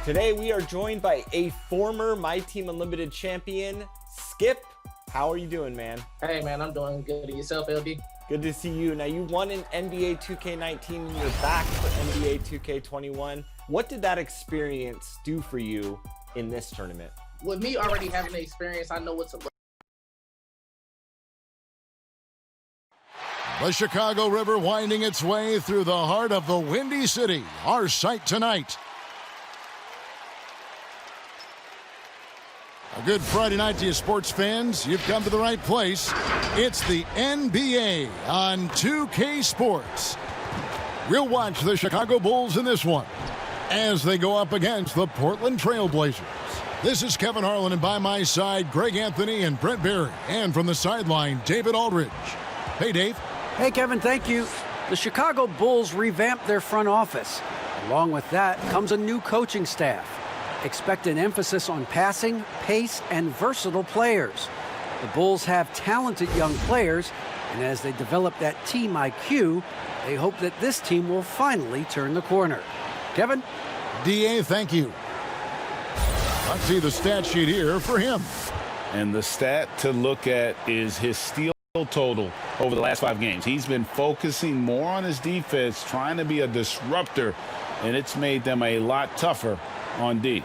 Today we are joined by a former My Team Unlimited champion, Skip. How are you doing, man? Hey, man, I'm doing good. Yourself, LD? Good to see you. Now, you won an NBA 2K19 and you're back for NBA 2K21. What did that experience do for you in this tournament? With me already having the experience, I know what to look. The Chicago River winding its way through the heart of the Windy City. Our sight tonight. A good Friday night to you sports fans. You've come to the right place. It's the NBA on 2K Sports. We'll watch the Chicago Bulls in this one as they go up against the Portland Trail Blazers. This is Kevin Harlan, and by my side, Greg Anthony and Brent Barry. And from the sideline, David Aldridge. Hey, Dave. Hey, Kevin, thank you. The Chicago Bulls revamped their front office. Along with that comes a new coaching staff. Expect an emphasis on passing, pace, and versatile players. The Bulls have talented young players, and as they develop that team IQ, they hope that this team will finally turn the corner. Kevin? DA, thank you. Let's see the stat sheet here for him. And the stat to look at is his steal total over the last 5 games. He's been focusing more on his defense, trying to be a disruptor, and it's made them a lot tougher on D.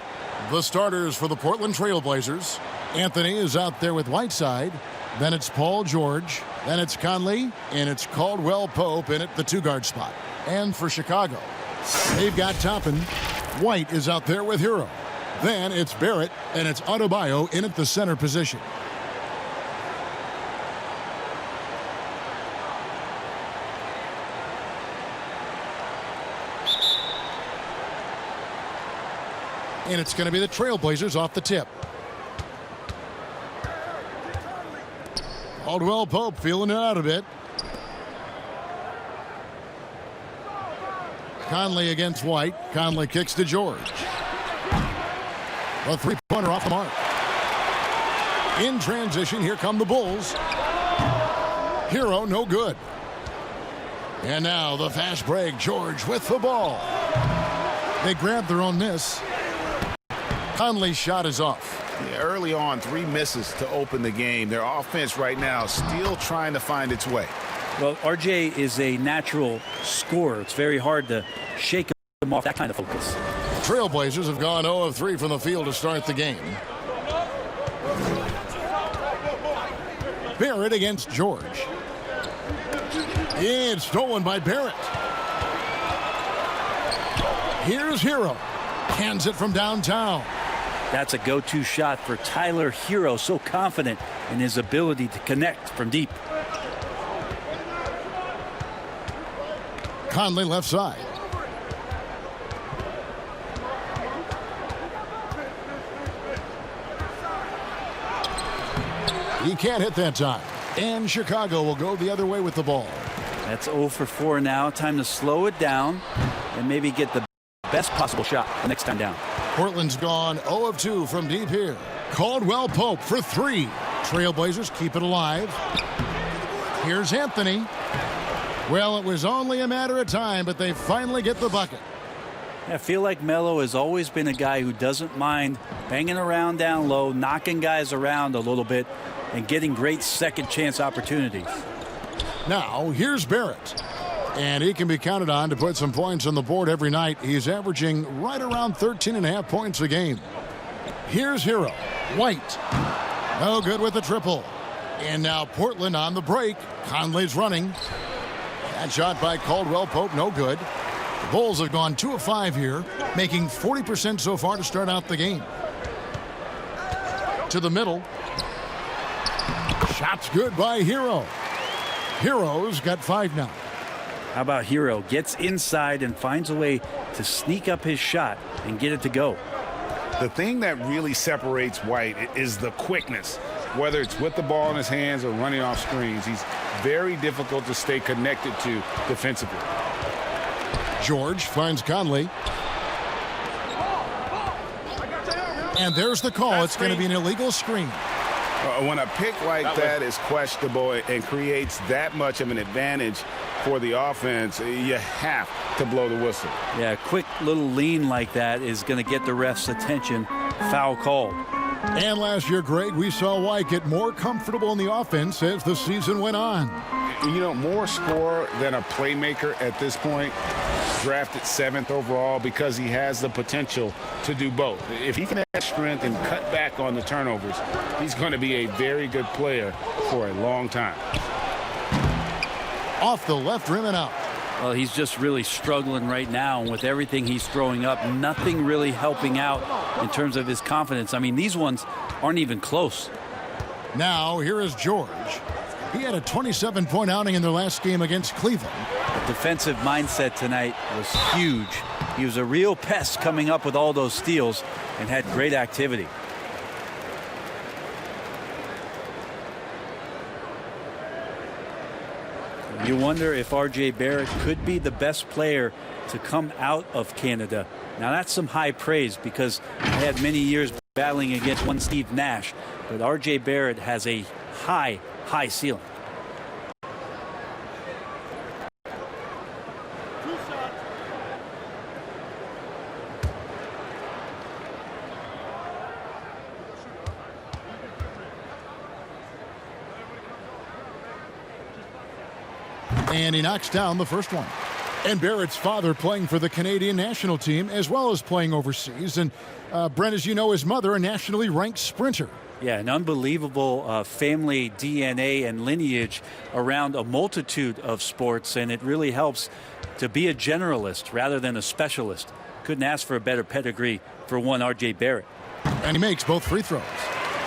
The starters for the Portland Trail Blazers. Anthony is out there with Whiteside. Then it's Paul George. Then it's Conley. And it's Caldwell Pope in at the 2-guard spot. And for Chicago, they've got Toppin. White is out there with Hero. Then it's Barrett. And it's Adebayo in at the center position. And it's going to be the Trailblazers off the tip. Caldwell Pope feeling it out a bit. Conley against White. Conley kicks to George. A three-pointer off the mark. In transition, here come the Bulls. Hero, no good. And now the fast break. George with the ball. They grab their own miss. Conley's shot is off. Yeah, early on, 3 misses to open the game. Their offense right now still trying to find its way. Well, RJ is a natural scorer. It's very hard to shake him off that kind of focus. Trailblazers have gone 0 of 3 from the field to start the game. Barrett against George. It's stolen by Barrett. Here's Hero. Hands it from downtown. That's a go-to shot for Tyler Hero, so confident in his ability to connect from deep. Conley left side. He can't hit that time. And Chicago will go the other way with the ball. That's 0 for 4 now. Time to slow it down and maybe get the best possible shot the next time down. Portland's gone 0 of 2 from deep here. Caldwell Pope for 3. Trailblazers keep it alive. Here's Anthony. Well, it was only a matter of time, but they finally get the bucket. I feel like Melo has always been a guy who doesn't mind banging around down low, knocking guys around a little bit, and getting great second chance opportunities. Now, here's Barrett. And he can be counted on to put some points on the board every night. He's averaging right around 13.5 points a game. Here's Hero. White. No good with the triple. And now Portland on the break. Conley's running. That shot by Caldwell Pope, no good. The Bulls have gone 2 of 5 here, making 40% so far to start out the game. To the middle. Shot's good by Hero. Hero's got 5 now. How about Hero gets inside and finds a way to sneak up his shot and get it to go. The thing that really separates White is the quickness. Whether it's with the ball in his hands or running off screens, he's very difficult to stay connected to defensively. George finds Conley. And there's the call. It's going to be an illegal screen. When a pick like that is questionable and creates that much of an advantage for the offense, you have to blow the whistle. Yeah, a quick little lean like that is going to get the ref's attention. Foul called. And last year, Greg, we saw White get more comfortable in the offense as the season went on. You know, more scorer than a playmaker at this point. Drafted 7th overall because he has the potential to do both. If he can add strength and cut back on the turnovers, he's going to be a very good player for a long time. Off the left rim and out. Well, he's just really struggling right now. And with everything he's throwing up, nothing really helping out in terms of his confidence. I mean, these ones aren't even close. Now, here is George. He had a 27-point outing in their last game against Cleveland. The defensive mindset tonight was huge. He was a real pest coming up with all those steals and had great activity. You wonder if R.J. Barrett could be the best player to come out of Canada. Now that's some high praise because he had many years battling against one Steve Nash. But R.J. Barrett has a high ceiling. And he knocks down the first one. And Barrett's father playing for the Canadian national team as well as playing overseas. And Brent, as you know, his mother, a nationally ranked sprinter. Yeah, an unbelievable family DNA and lineage around a multitude of sports, and it really helps to be a generalist rather than a specialist. Couldn't ask for a better pedigree for one R.J. Barrett. And he makes both free throws.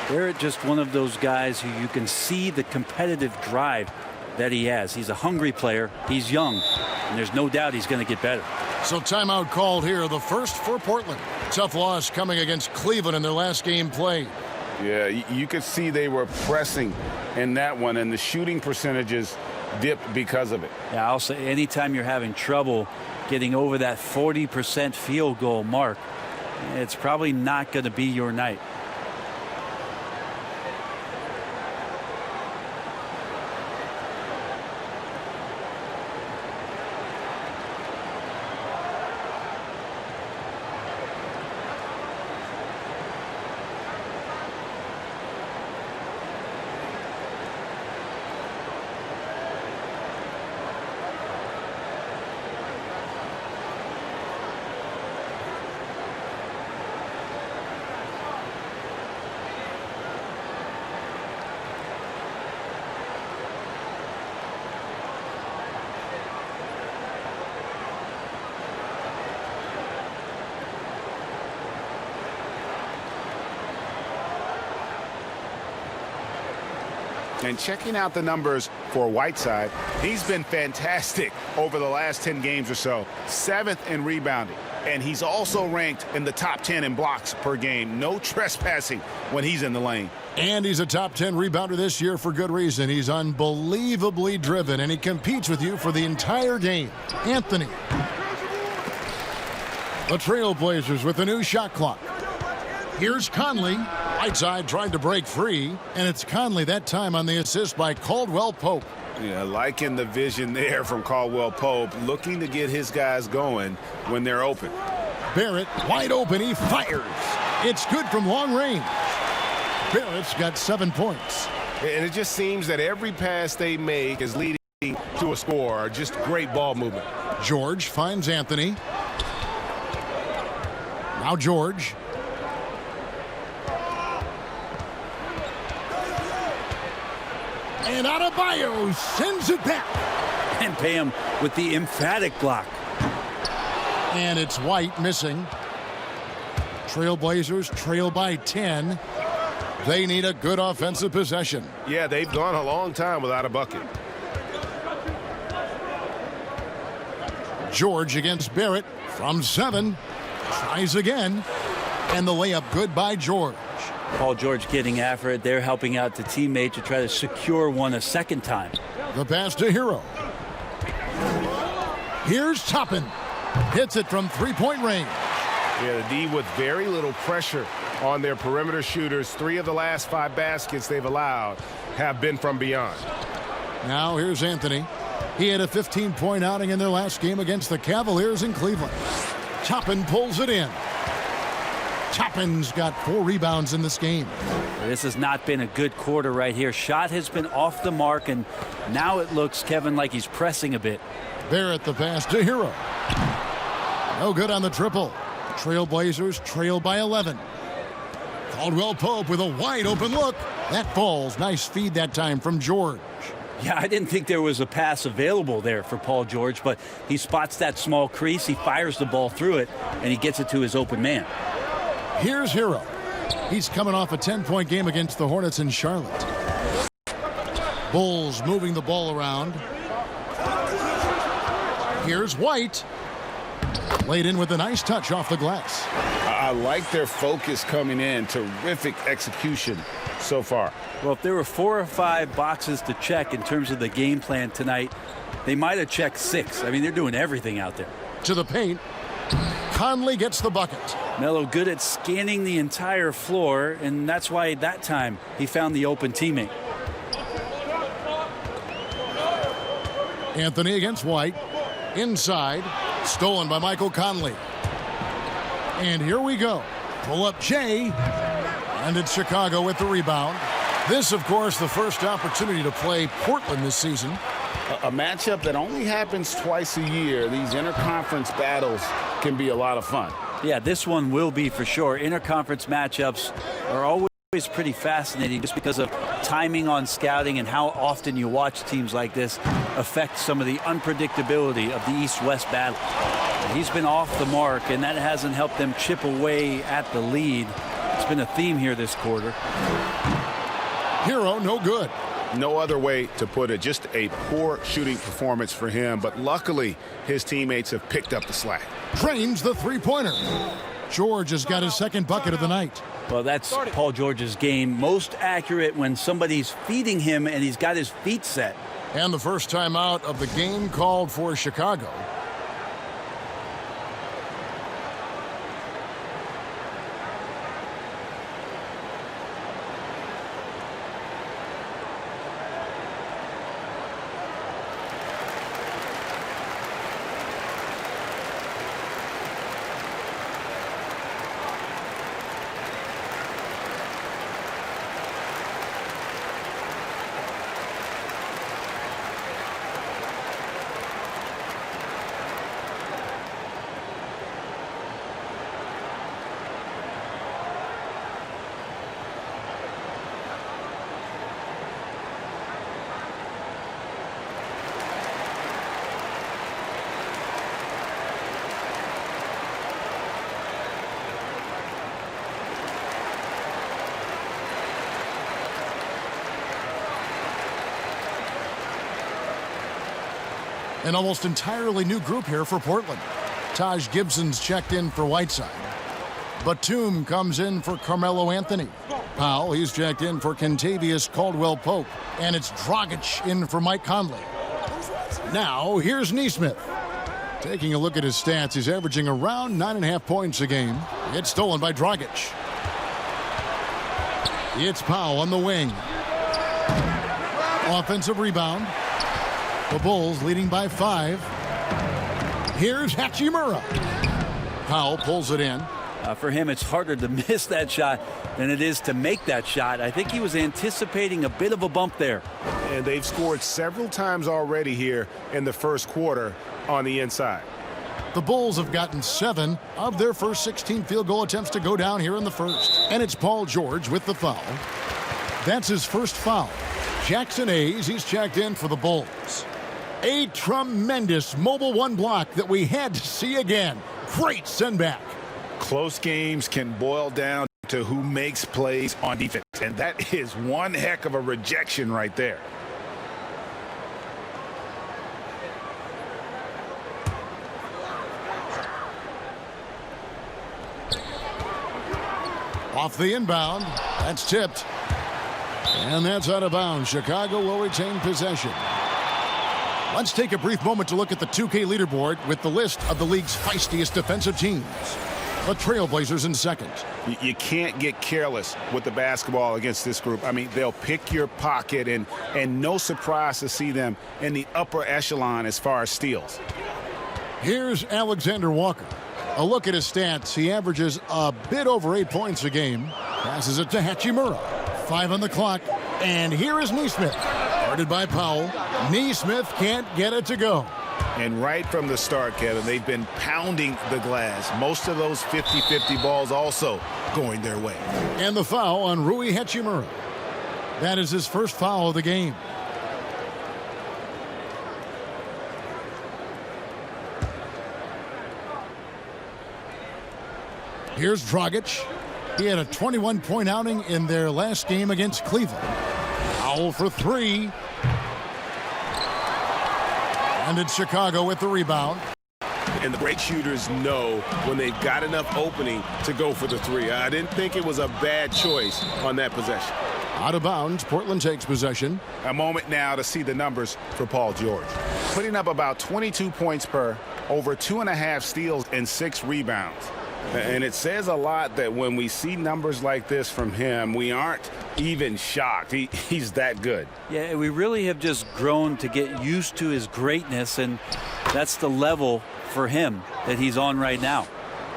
Barrett just one of those guys who you can see the competitive drive that he has. He's a hungry player. He's young, and there's no doubt he's going to get better. So timeout called here, the first for Portland. Tough loss coming against Cleveland in their last game played. Yeah, you could see they were pressing in that one, and the shooting percentages dipped because of it. Yeah, I'll say anytime you're having trouble getting over that 40% field goal mark, it's probably not going to be your night. And checking out the numbers for Whiteside, he's been fantastic over the last 10 games or so. 7th in rebounding. And he's also ranked in the top 10 in blocks per game. No trespassing when he's in the lane. And he's a top 10 rebounder this year for good reason. He's unbelievably driven, and he competes with you for the entire game. Anthony. The Trailblazers with a new shot clock. Here's Conley. Whiteside tried to break free, and it's Conley that time on the assist by Caldwell Pope. Yeah, liking the vision there from Caldwell Pope, looking to get his guys going when they're open. Barrett wide open, he fires. It's good from long range. Barrett's got 7 points. And it just seems that every pass they make is leading to a score. Just great ball movement. George finds Anthony. Now George. And Adebayo sends it back. And pay him with the emphatic block. And it's White missing. Trailblazers trail by 10. They need a good offensive possession. Yeah, they've gone a long time without a bucket. George against Barrett from 7. Tries again. And the layup good by George. Paul George getting after it. They're helping out the teammate to try to secure one a second time. The pass to Hero. Here's Toppin. Hits it from three-point range. Yeah, the D with very little pressure on their perimeter shooters. 3 of the last 5 baskets they've allowed have been from beyond. Now here's Anthony. He had a 15-point outing in their last game against the Cavaliers in Cleveland. Toppin pulls it in. Toppin's got 4 rebounds in this game. This has not been a good quarter right here. Shot has been off the mark, and now it looks, Kevin, like he's pressing a bit. Barrett the pass to Hero. No good on the triple. Trailblazers trail by 11. Caldwell Pope with a wide open look. That falls. Nice feed that time from George. Yeah, I didn't think there was a pass available there for Paul George, but he spots that small crease, he fires the ball through it, and he gets it to his open man. Here's Hero. He's coming off a 10-point game against the Hornets in Charlotte. Bulls moving the ball around. Here's White. Laid in with a nice touch off the glass. I like their focus coming in. Terrific execution so far. Well, if there were 4 or 5 boxes to check in terms of the game plan tonight, they might have checked 6. I mean, they're doing everything out there. To the paint. Conley gets the bucket. Melo good at scanning the entire floor, and that's why that time he found the open teammate. Anthony against White. Inside. Stolen by Michael Conley. And here we go. Pull up Jay. And it's Chicago with the rebound. This, of course, the first opportunity to play Portland this season. A matchup that only happens twice a year. These interconference battles can be a lot of fun. Yeah, this one will be for sure. Interconference matchups are always pretty fascinating just because of timing on scouting and how often you watch teams like this affect some of the unpredictability of the East-West battle. He's been off the mark, and that hasn't helped them chip away at the lead. It's been a theme here this quarter. Hero, no good. No other way to put it. Just a poor shooting performance for him, but luckily his teammates have picked up the slack. Drains the three-pointer. George has got his second bucket of the night. Well, that's Paul George's game. Most accurate when somebody's feeding him and he's got his feet set. And the first time out of the game called for Chicago. An almost entirely new group here for Portland. Taj Gibson's checked in for Whiteside. Batum comes in for Carmelo Anthony. Powell, he's checked in for Kentavious Caldwell Pope. And it's Dragic in for Mike Conley. Now, here's Nesmith. Taking a look at his stats, he's averaging around 9.5 points a game. It's stolen by Dragic. It's Powell on the wing. Offensive rebound. The Bulls leading by 5. Here's Hachimura. Powell pulls it in. For him, it's harder to miss that shot than it is to make that shot. I think he was anticipating a bit of a bump there. And they've scored several times already here in the first quarter on the inside. The Bulls have gotten 7 of their first 16 field goal attempts to go down here in the first. And it's Paul George with the foul. That's his first foul. Jackson Hayes, he's checked in for the Bulls. A tremendous mobile one block that we had to see again. Great send back. Close games can boil down to who makes plays on defense, and that is one heck of a rejection right there. Off the inbound. That's tipped. And that's out of bounds. Chicago will retain possession. Let's take a brief moment to look at the 2K leaderboard with the list of the league's feistiest defensive teams. The Trailblazers in second. You can't get careless with the basketball against this group. I mean, they'll pick your pocket, and no surprise to see them in the upper echelon as far as steals. Here's Alexander Walker. A look at his stats. He averages a bit over 8 points a game. Passes it to Hachimura. 5 on the clock. And here is Neesmith. Guarded by Powell. Neesmith can't get it to go. And right from the start, Kevin, they've been pounding the glass. Most of those 50-50 balls also going their way. And the foul on Rui Hachimura. That is his first foul of the game. Here's Dragic. He had a 21-point outing in their last game against Cleveland. Foul for 3. And it's Chicago with the rebound. And the great shooters know when they've got enough opening to go for the 3. I didn't think it was a bad choice on that possession. Out of bounds, Portland takes possession. A moment now to see the numbers for Paul George. Putting up about 22 points per, over 2.5 steals and 6 rebounds. And it says a lot that when we see numbers like this from him, we aren't even shocked. He's that good. Yeah, we really have just grown to get used to his greatness, and that's the level for him that he's on right now.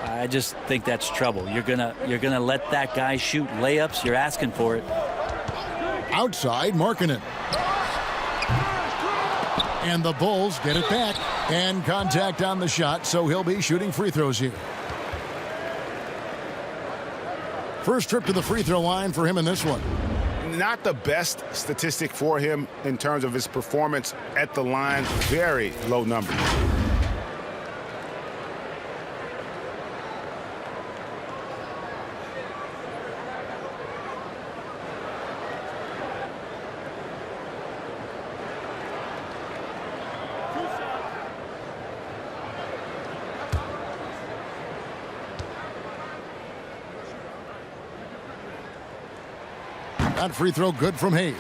I just think that's trouble. You're gonna let that guy shoot layups. You're asking for it. Outside, Markkanen. And the Bulls get it back. And contact on the shot, so he'll be shooting free throws here. First trip to the free throw line for him in this one. Not the best statistic for him in terms of his performance at the line. Very low number. That free throw good from Hayes.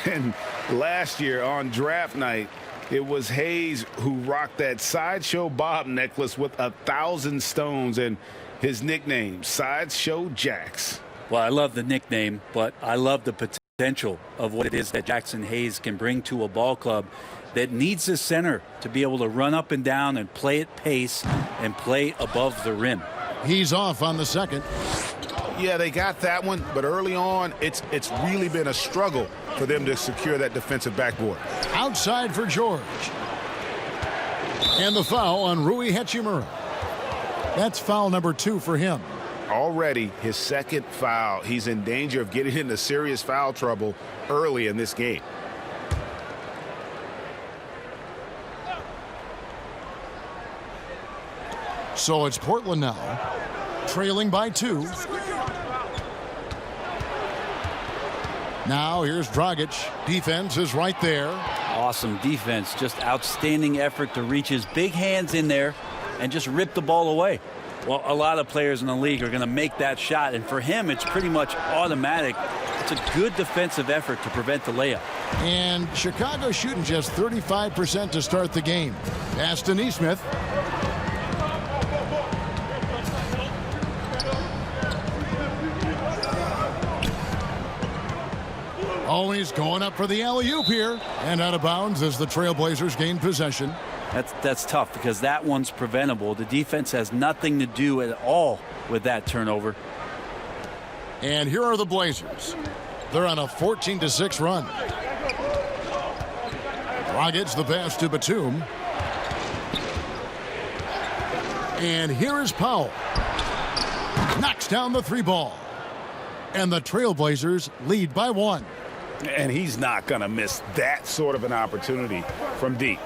And last year on draft night, it was Hayes who rocked that Sideshow Bob necklace with 1,000 stones and his nickname, Sideshow Jax. Well, I love the nickname, but I love the potential of what it is that Jackson Hayes can bring to a ball club that needs a center to be able to run up and down and play at pace and play above the rim. He's off on the second. Yeah, they got that one, but early on, it's really been a struggle for them to secure that defensive backboard. Outside for George. And the foul on Rui Hachimura. That's foul number 2 for him. Already his second foul. He's in danger of getting into serious foul trouble early in this game. So it's Portland now, trailing by 2. Now here's Dragic. Defense is right there. Awesome defense. Just outstanding effort to reach his big hands in there and just rip the ball away. Well, a lot of players in the league are going to make that shot, and for him, it's pretty much automatic. It's a good defensive effort to prevent the layup. And Chicago shooting just 35% to start the game. Pass to Neesmith. Always going up for the alley-oop here. And out of bounds as the Trailblazers gain possession. That's tough because that one's preventable. The defense has nothing to do at all with that turnover. And here are the Blazers. They're on a 14-6 run. Dragic the pass to Batum. And here is Powell. Knocks down the 3 ball. And the Trailblazers lead by 1. And he's not going to miss that sort of an opportunity from deep.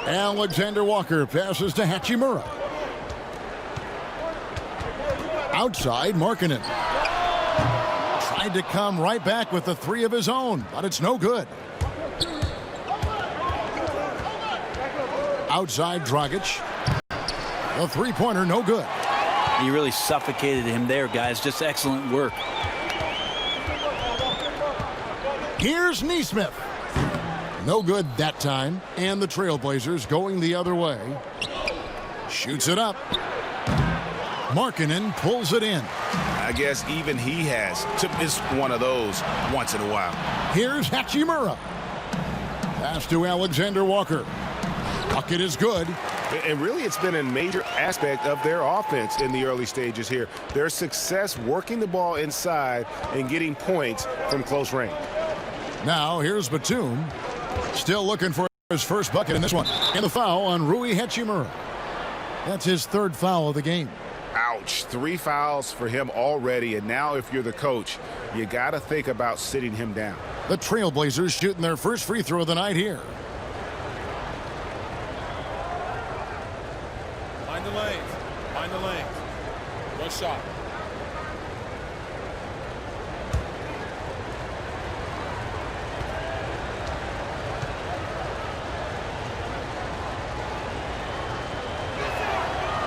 Alexander Walker passes to Hachimura. Outside, Markkanen. Tried to come right back with the 3 of his own, but it's no good. Outside, Dragic. The 3-pointer, no good. He really suffocated him there, guys. Just excellent work. Here's Neesmith. No good that time. And the Trailblazers going the other way. Shoots it up. Markkanen pulls it in. I guess even he has to miss one of those once in a while. Here's Hachimura. Pass to Alexander Walker. Bucket is good. And really, it's been a major aspect of their offense in the early stages here. Their success working the ball inside and getting points from close range. Now here's Batum. Still looking for his first bucket in this one. And the foul on Rui Hachimura. That's his third foul of the game. Ouch. 3 fouls for him already. And now if you're the coach, you got to think about sitting him down. The Trailblazers shooting their first free throw of the night here. Find the lanes. Find the lanes. One shot.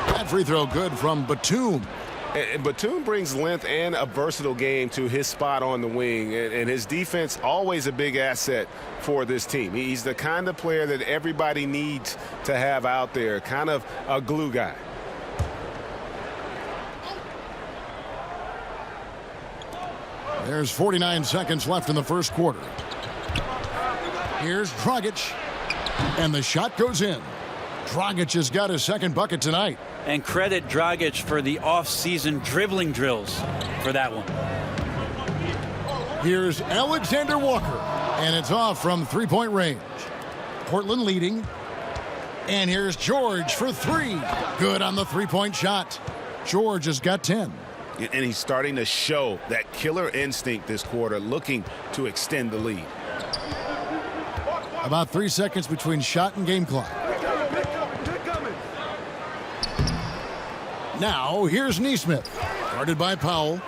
That free throw good from Batum. And Batum brings length and a versatile game to his spot on the wing. And his defense always a big asset for this team. He's the kind of player that everybody needs to have out there. Kind of a glue guy. There's 49 seconds left in the first quarter. Here's Dragic. And the shot goes in. Dragic has got his second bucket tonight. And credit Dragic for the off-season dribbling drills for that one. Here's Alexander Walker. And it's off from three-point range. Portland leading. And here's George for 3. Good on the three-point shot. George has got 10. And he's starting to show that killer instinct this quarter, looking to extend the lead. About 3 seconds between shot and game clock. Now, here's Nesmith. Guarded by Powell.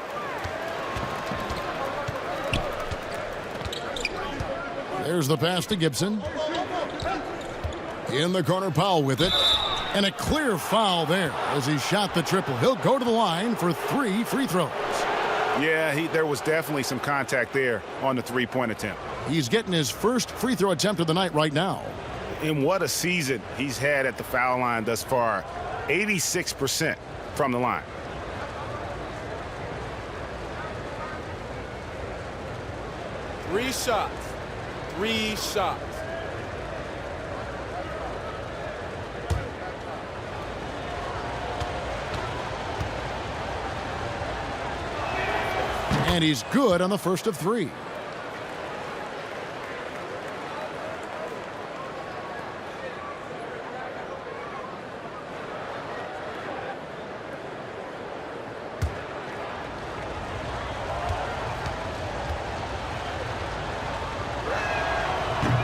There's the pass to Gibson. In the corner, Powell with it. And a clear foul there as he shot the triple. He'll go to the line for 3 free throws. Yeah, there was definitely some contact there on the three-point attempt. He's getting his first free throw attempt of the night right now. And what a season he's had at the foul line thus far. 86% from the line. Three shots. 3 shots. And he's good on the first of 3.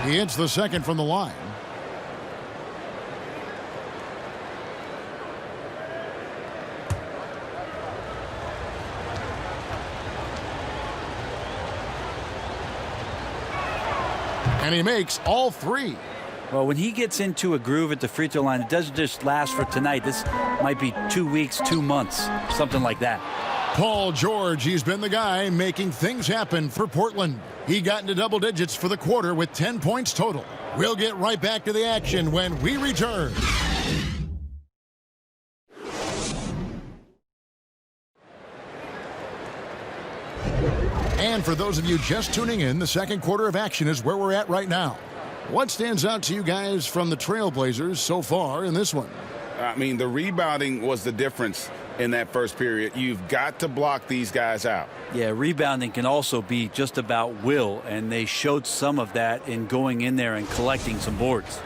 He hits the second from the line. And he makes all 3. Well, when he gets into a groove at the free throw line, it doesn't just last for tonight. This might be 2 weeks, 2 months, something like that. Paul George, he's been the guy making things happen for Portland. He got into double digits for the quarter with 10 points total. We'll get right back to the action when we return. And for those of you just tuning in, the second quarter of action is where we're at right now. What stands out to you guys from the Trailblazers so far in this one? I mean, the rebounding was the difference in that first period. You've got to block these guys out. Yeah, rebounding can also be just about will, and they showed some of that in going in there and collecting some boards.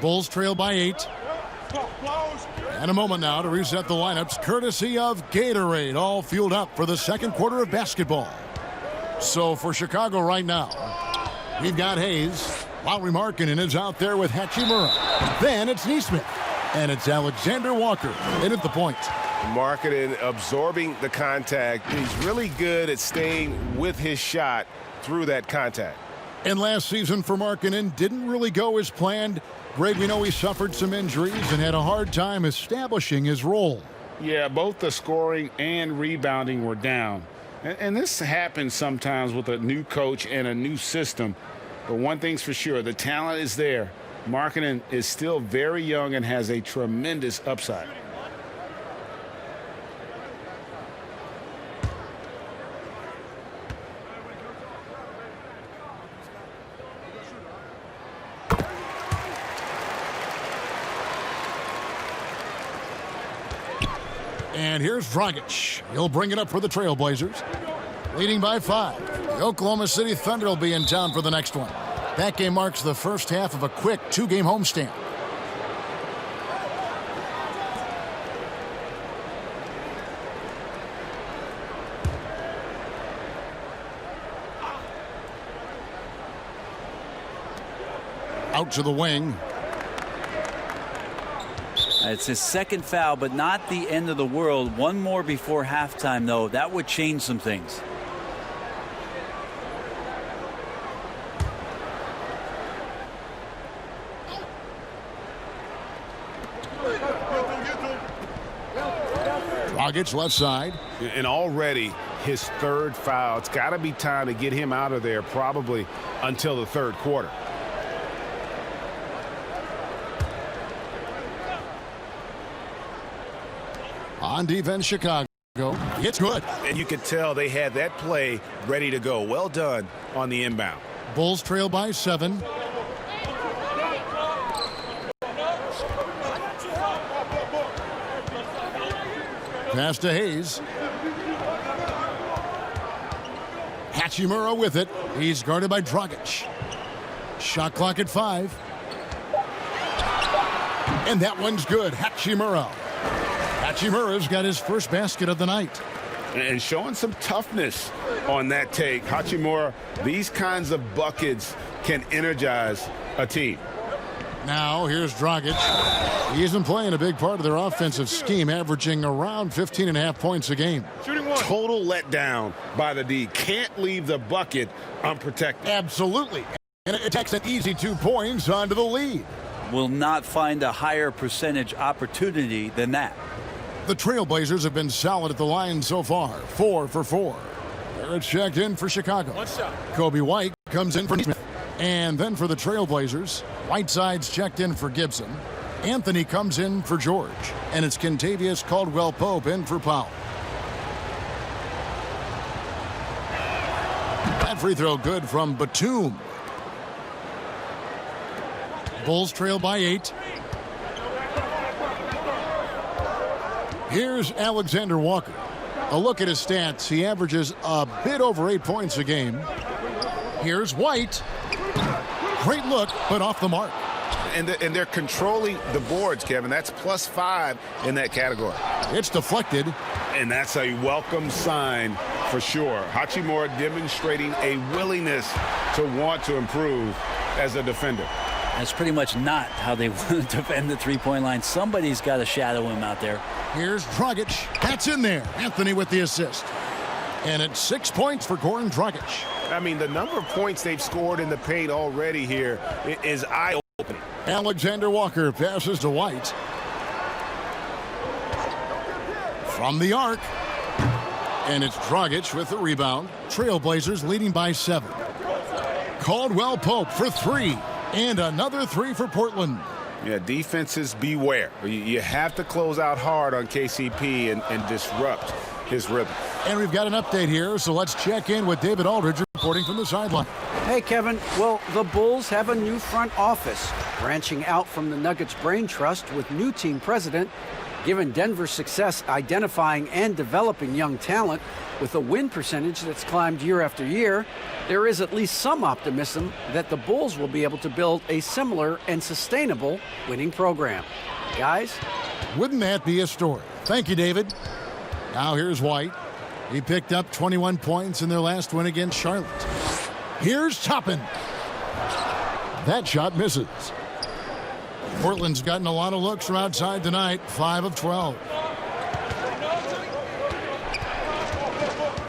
Bulls trail by 8. And a moment now to reset the lineups, courtesy of Gatorade, all fueled up for the second quarter of basketball. So for Chicago right now, we've got Hayes. Lowry Markkanen is out there with Hachimura. Then it's Nesmith. And it's Alexander Walker in at the point. Markkanen absorbing the contact. He's really good at staying with his shot through that contact. And last season for Markkanen didn't really go as planned. Greg, we know he suffered some injuries and had a hard time establishing his role. Yeah, both the scoring and rebounding were down. And this happens sometimes with a new coach and a new system. But one thing's for sure, the talent is there. Markkanen is still very young and has a tremendous upside. And here's Dragic. He'll bring it up for the Trailblazers. Leading by 5. The Oklahoma City Thunder will be in town for the next one. That game marks the first half of a quick 2-game homestand. Out to the wing. It's his second foul, but not the end of the world. One more before halftime, though. That would change some things. Dragic left side. And already his third foul. It's got to be time to get him out of there probably until the third quarter. On defense, Chicago. It's good. And you could tell they had that play ready to go. Well done on the inbound. Bulls trail by 7. Pass to Hayes. Hachimura with it. He's guarded by Dragic. Shot clock at 5. And that one's good. Hachimura. Hachimura's got his first basket of the night. And showing some toughness on that take. Hachimura, these kinds of buckets can energize a team. Now here's Dragic. He isn't playing a big part of their offensive scheme, averaging around 15.5 points a game. Total letdown by the D. Can't leave the bucket unprotected. Absolutely. And it takes an easy 2 points onto the lead. Will not find a higher percentage opportunity than that. The Trailblazers have been solid at the line so far, 4 for 4. They're checked in for Chicago. One shot. Kobe White comes in for Smith. And then for the Trailblazers, Whiteside's checked in for Gibson. Anthony comes in for George. And it's Kentavious Caldwell-Pope in for Powell. That free throw good from Batum. Bulls trail by 8. Here's Alexander Walker. A look at his stats. He averages a bit over 8 points a game. Here's White. Great look, but off the mark. And they're controlling the boards, Kevin. That's +5 in that category. It's deflected. And that's a welcome sign for sure. Hachimura demonstrating a willingness to want to improve as a defender. That's pretty much not how they want to defend the three-point line. Somebody's got to shadow him out there. Here's Dragic. That's in there. Anthony with the assist. And it's 6 points for Goran Dragic. I mean, the number of points they've scored in the paint already here is eye-opening. Alexander Walker passes to White. From the arc. And it's Dragic with the rebound. Trailblazers leading by 7. Caldwell-Pope for 3. And another 3 for Portland. Yeah, defenses beware. You have to close out hard on KCP and disrupt his rhythm. And we've got an update here, so let's check in with David Aldridge reporting from the sideline. Hey, Kevin. Well, the Bulls have a new front office, branching out from the Nuggets Brain Trust with new team president. Given Denver's success identifying and developing young talent with a win percentage that's climbed year after year, there is at least some optimism that the Bulls will be able to build a similar and sustainable winning program. Guys? Wouldn't that be a story? Thank you, David. Now here's White. He picked up 21 points in their last win against Charlotte. Here's Toppin. That shot misses. Portland's gotten a lot of looks from outside tonight, 5 of 12.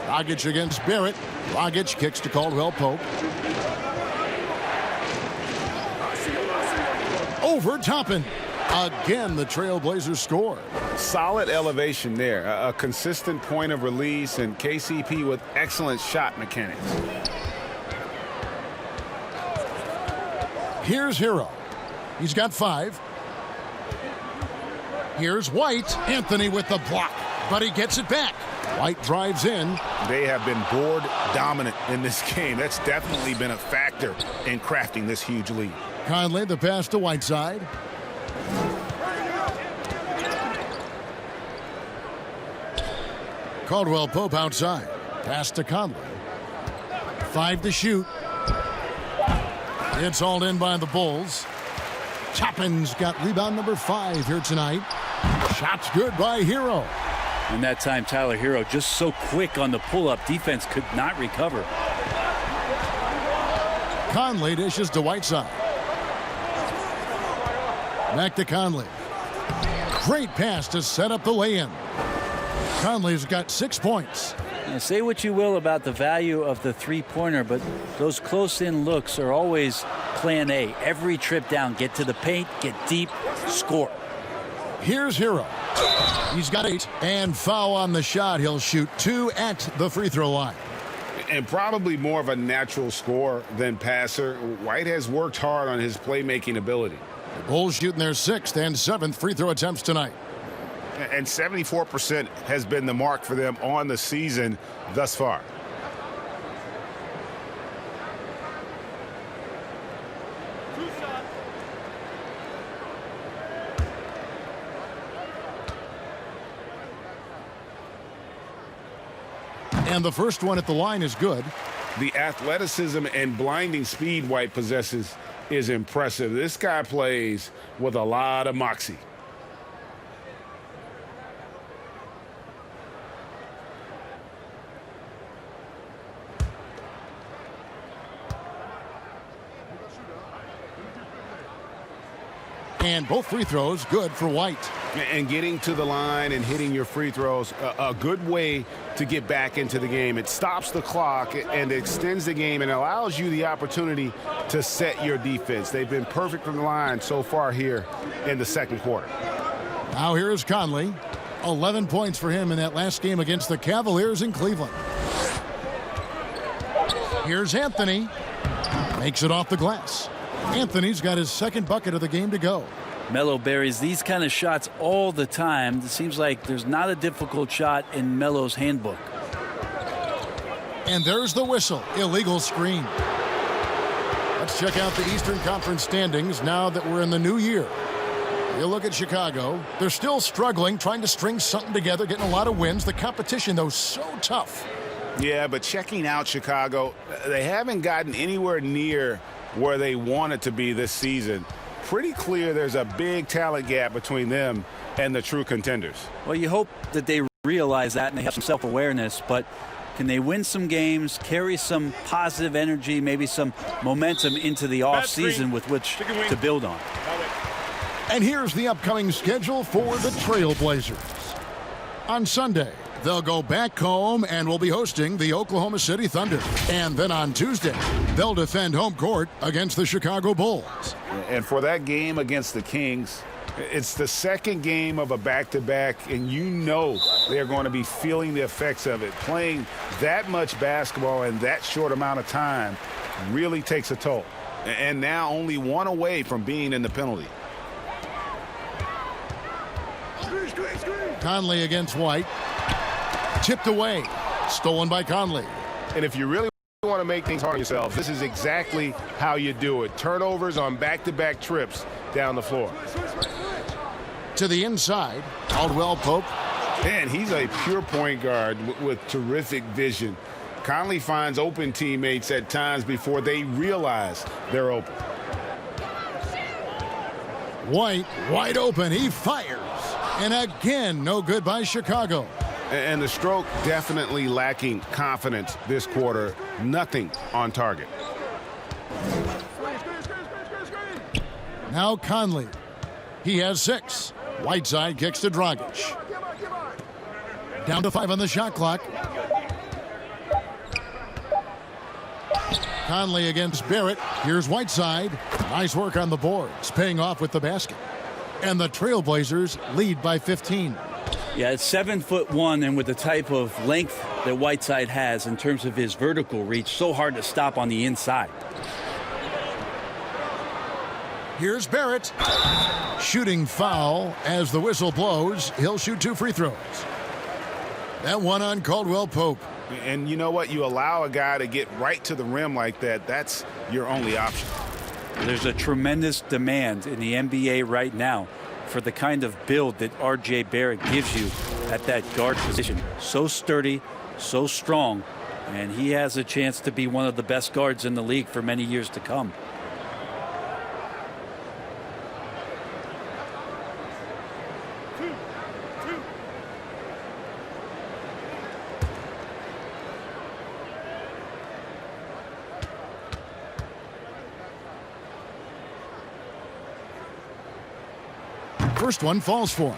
Dragic against Barrett. Dragic kicks to Caldwell-Pope. Over Toppin. Again, the Trailblazers score. Solid elevation there. A consistent point of release, and KCP with excellent shot mechanics. Here's Hero. He's got 5. Here's White. Anthony with the block, but he gets it back. White drives in. They have been board dominant in this game. That's definitely been a factor in crafting this huge lead. Conley, the pass to Whiteside. Caldwell Pope outside. Pass to Conley. 5 to shoot. It's hauled in by the Bulls. Toppin's got rebound number 5 here tonight. Shot's good by Hero. And that time, Tyler Hero just so quick on the pull-up. Defense could not recover. Conley dishes to Whiteside. Back to Conley. Great pass to set up the lay-in. Conley's got 6 points. Now, say what you will about the value of the three-pointer, but those close-in looks are always plan A. Every trip down, get to the paint, get deep, score. Here's Hero. He's got 8, and foul on the shot. He'll shoot 2 at the free throw line. And probably more of a natural scorer than passer. White has worked hard on his playmaking ability. The Bulls shooting their 6th and 7th free throw attempts tonight. And 74% has been the mark for them on the season thus far. And the first one at the line is good. The athleticism and blinding speed White possesses is impressive. This guy plays with a lot of moxie. And both free throws good for White. And getting to the line and hitting your free throws, a good way to get back into the game. It stops the clock and extends the game and allows you the opportunity to set your defense. They've been perfect from the line so far here in the second quarter. Now here is Conley. 11 points for him in that last game against the Cavaliers in Cleveland. Here's Anthony. Makes it off the glass. Anthony's got his 2nd bucket of the game to go. Melo buries these kind of shots all the time. It seems like there's not a difficult shot in Melo's handbook. And there's the whistle. Illegal screen. Let's check out the Eastern Conference standings now that we're in the new year. You look at Chicago. They're still struggling, trying to string something together, getting a lot of wins. The competition, though, so tough. Yeah, but checking out Chicago, they haven't gotten anywhere near where they want it to be this season. Pretty clear there's a big talent gap between them and the true contenders. Well, you hope that they realize that and they have some self-awareness, but can they win some games, carry some positive energy, maybe some momentum into the offseason with which to build on? And here's the upcoming schedule for the Trailblazers. On Sunday, they'll go back home and will be hosting the Oklahoma City Thunder. And then on Tuesday, they'll defend home court against the Chicago Bulls. And for that game against the Kings, it's the second game of a back-to-back, and you know they're going to be feeling the effects of it. Playing that much basketball in that short amount of time really takes a toll. And now only one away from being in the penalty. Conley against White. Tipped away. Stolen by Conley. And if you really want to make things hard on yourself, this is exactly how you do it. Turnovers on back-to-back trips down the floor. To the inside, Caldwell Pope. And he's a pure point guard with terrific vision. Conley finds open teammates at times before they realize they're open. White, wide open. He fires. And again, no good by Chicago. And the stroke definitely lacking confidence this quarter. Nothing on target. Now Conley. He has 6. Whiteside kicks to Dragic. Down to 5 on the shot clock. Conley against Barrett. Here's Whiteside. Nice work on the boards, paying off with the basket. And the Trailblazers lead by 15. Yeah, it's 7'1", and with the type of length that Whiteside has in terms of his vertical reach, so hard to stop on the inside. Here's Barrett. Shooting foul as the whistle blows. He'll shoot 2 free throws. That one on Caldwell Pope. And you know what? You allow a guy to get right to the rim like that. That's your only option. There's a tremendous demand in the NBA right now for the kind of build that R.J. Barrett gives you at that guard position. So sturdy, so strong, and he has a chance to be one of the best guards in the league for many years to come. First one falls for him.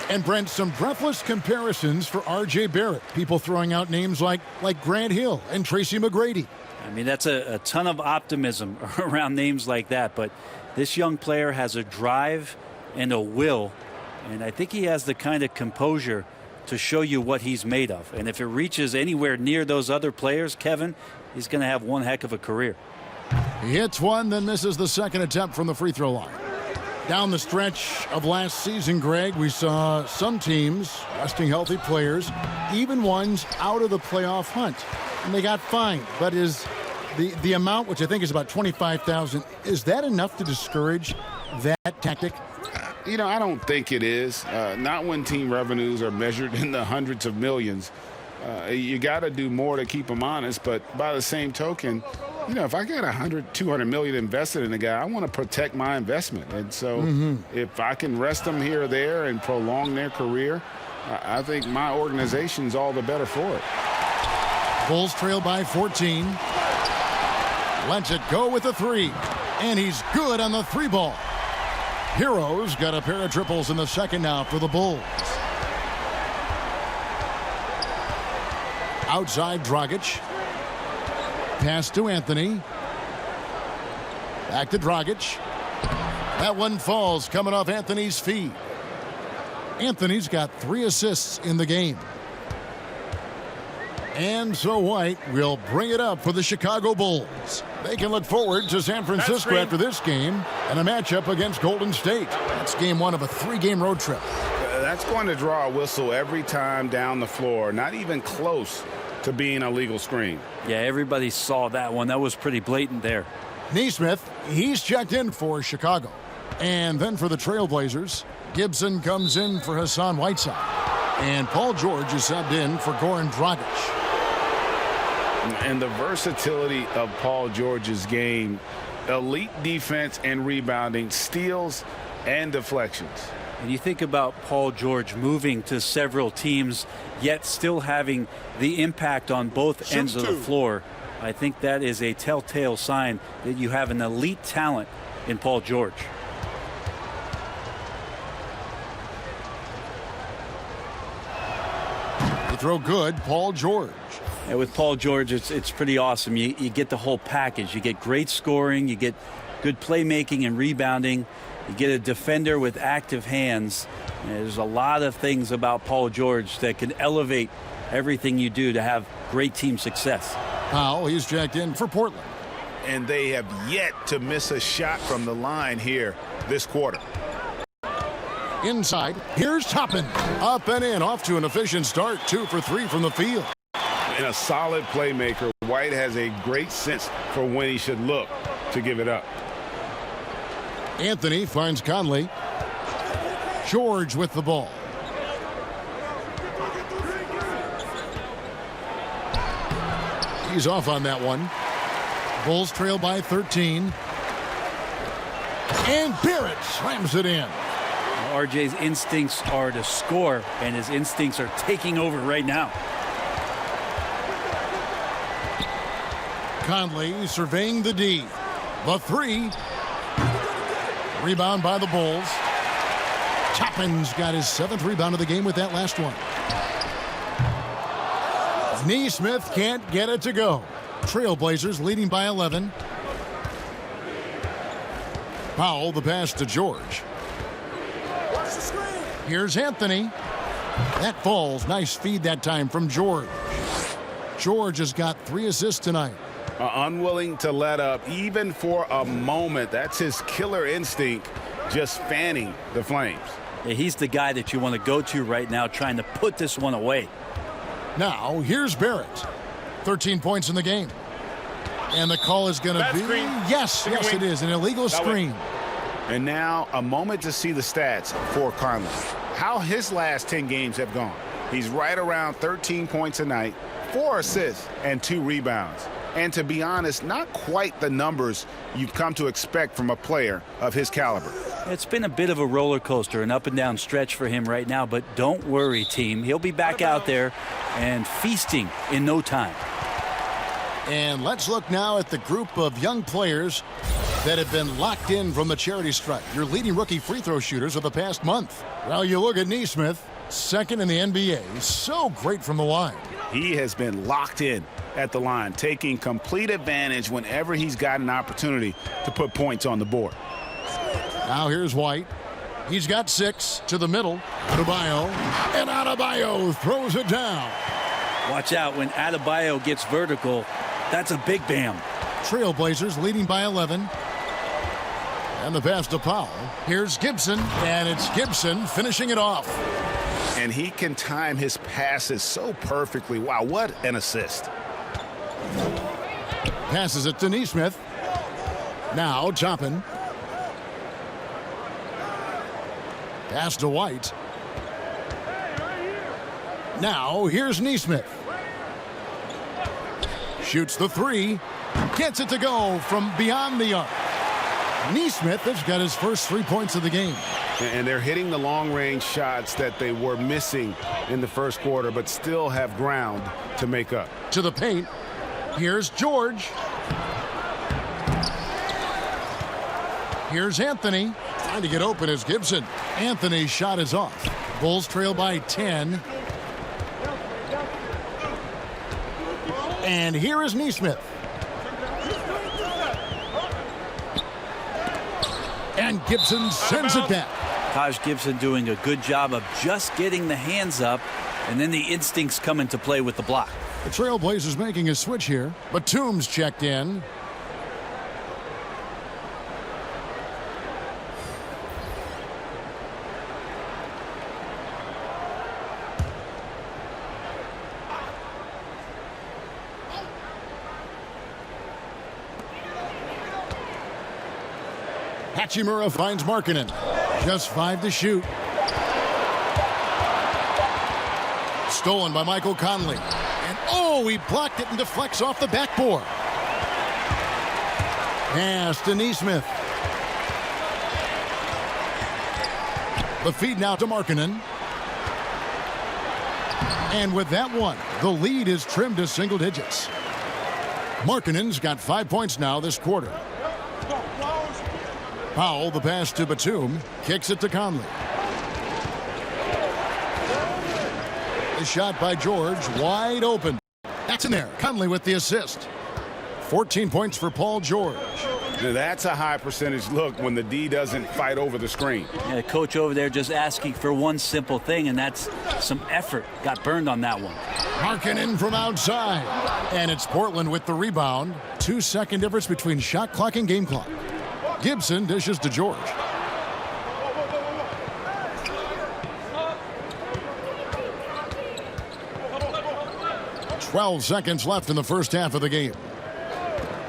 And Brent, some breathless comparisons for R.J. Barrett. People throwing out names like Grant Hill and Tracy McGrady. I mean, that's a ton of optimism around names like that. But this young player has a drive and a will. And I think he has the kind of composure to show you what he's made of. And if it reaches anywhere near those other players, Kevin, he's going to have one heck of a career. He hits one, then misses the second attempt from the free throw line. Down the stretch of last season, Greg, we saw some teams resting healthy players, even ones out of the playoff hunt, and they got fined. But is the amount, which I think is about $25,000, is that enough to discourage that tactic? You know, I don't think it is. Not when team revenues are measured in the hundreds of millions. You got to do more to keep them honest. But by the same token, you know, if I got $200 million invested in a guy, I want to protect my investment. And so if I can rest them here or there and prolong their career, I think my organization's all the better for it. Bulls trail by 14. Lets it go with a 3. And he's good on the 3 ball. Hero's got a pair of triples in the second now for the Bulls. Outside Dragic. Pass to Anthony. Back to Dragic. That one falls coming off Anthony's feet. Anthony's got 3 assists in the game. And so White will bring it up for the Chicago Bulls. They can look forward to San Francisco after this game and a matchup against Golden State. That's game 1 of a 3-game road trip. That's going to draw a whistle every time down the floor. Not even close to being a legal screen. Yeah, everybody saw that one. That was pretty blatant there. Neesmith, he's checked in for Chicago. And then for the Trailblazers, Gibson comes in for Hassan Whiteside. And Paul George is subbed in for Goran Dragic. And the versatility of Paul George's game, elite defense and rebounding, steals and deflections. And you think about Paul George moving to several teams, yet still having the impact on both ends of the floor. I think that is a telltale sign that you have an elite talent in Paul George. The throw good, Paul George. And with Paul George, it's pretty awesome. You get the whole package. You get great scoring, you get good playmaking and rebounding. You get a defender with active hands. And there's a lot of things about Paul George that can elevate everything you do to have great team success. Powell, he's checked in for Portland. And they have yet to miss a shot from the line here this quarter. Inside, here's Toppin. Up and in, off to an efficient start. 2 for 3 from the field. And a solid playmaker, White has a great sense for when he should look to give it up. Anthony finds Conley. George with the ball. He's off on that one. Bulls trail by 13. And Barrett slams it in. RJ's instincts are to score, and his instincts are taking over right now. Conley surveying the D. The 3. Rebound by the Bulls. Toppin's got his 7th rebound of the game with that last one. Neesmith can't get it to go. Trailblazers leading by 11. Powell, the pass to George. Here's Anthony. That falls. Nice feed that time from George. George has got 3 assists tonight. unwilling to let up even for a moment. That's his killer instinct, just fanning the flames. Yeah, he's the guy that you want to go to right now, trying to put this one away. Now, here's Barrett. 13 points in the game. And the call is going to be... Screen. Yes, it is. An illegal screen. And now a moment to see the stats for Conley. How his last 10 games have gone. He's right around 13 points a night, 4 assists, and 2 rebounds. And to be honest, not quite the numbers you've come to expect from a player of his caliber. It's been a bit of a roller coaster, an up and down stretch for him right now, but don't worry, team. He'll be back out there and feasting in no time. And let's look now at the group of young players that have been locked in from the charity stripe. Your leading rookie free throw shooters of the past month. Well, you look at Nesmith, second in the NBA. So great from the line. He has been locked in at the line, taking complete advantage whenever he's got an opportunity to put points on the board. Now here's White. He's got 6 to the middle. Adebayo. And Adebayo throws it down. Watch out when Adebayo gets vertical. That's a big bam. Trailblazers leading by 11. And the pass to Powell. Here's Gibson. And it's Gibson finishing it off. And he can time his passes so perfectly. Wow, what an assist. Passes it to Nesmith. Now Toppin. Pass to White. Now here's Nesmith. Shoots the 3. Gets it to go from beyond the arc. Nesmith has got his first 3 points of the game. And they're hitting the long-range shots that they were missing in the first quarter, but still have ground to make up. To the paint. Here's George. Here's Anthony. Trying to get open is Gibson. Anthony's shot is off. Bulls trail by 10. And here is Nesmith. And Gibson sends it back. Taj Gibson doing a good job of just getting the hands up, and then the instincts come into play with the block. The Trailblazers making a switch here. Batum's checked in. Hachimura finds Markkanen. Just 5 to shoot. Stolen by Michael Conley. And oh, he blocked it and deflects off the backboard. Pass to Nesmith. The feed now to Markkanen. And with that one, the lead is trimmed to single digits. Markkanen's got 5 points now this quarter. Powell, the pass to Batum, kicks it to Conley. The shot by George, wide open. That's in there. Conley with the assist. 14 points for Paul George. Now that's a high percentage look when the D doesn't fight over the screen. Yeah, the coach over there just asking for one simple thing, and that's some effort. Got burned on that one. Markkanen from outside. And it's Portland with the rebound. 2-second difference between shot clock and game clock. Gibson dishes to George. "12 seconds left in the first half of the game.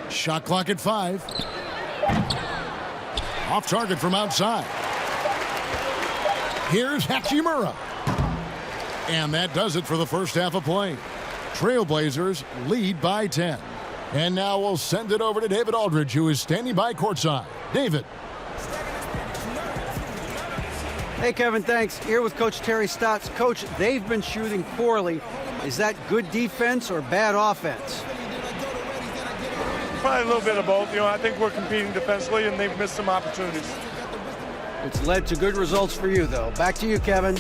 Shot clock at 5. Off target from outside. Here's Hachimura. And that does it for the first half of play. Trailblazers lead by 10. And now we'll send it over to David Aldridge, who is standing by courtside. David. Hey, Kevin, thanks. Here with Coach Terry Stotts. Coach, they've been shooting poorly. Is that good defense or bad offense? Probably a little bit of both. I think we're competing defensively, and they've missed some opportunities. It's led to good results for you, though. Back to you, Kevin.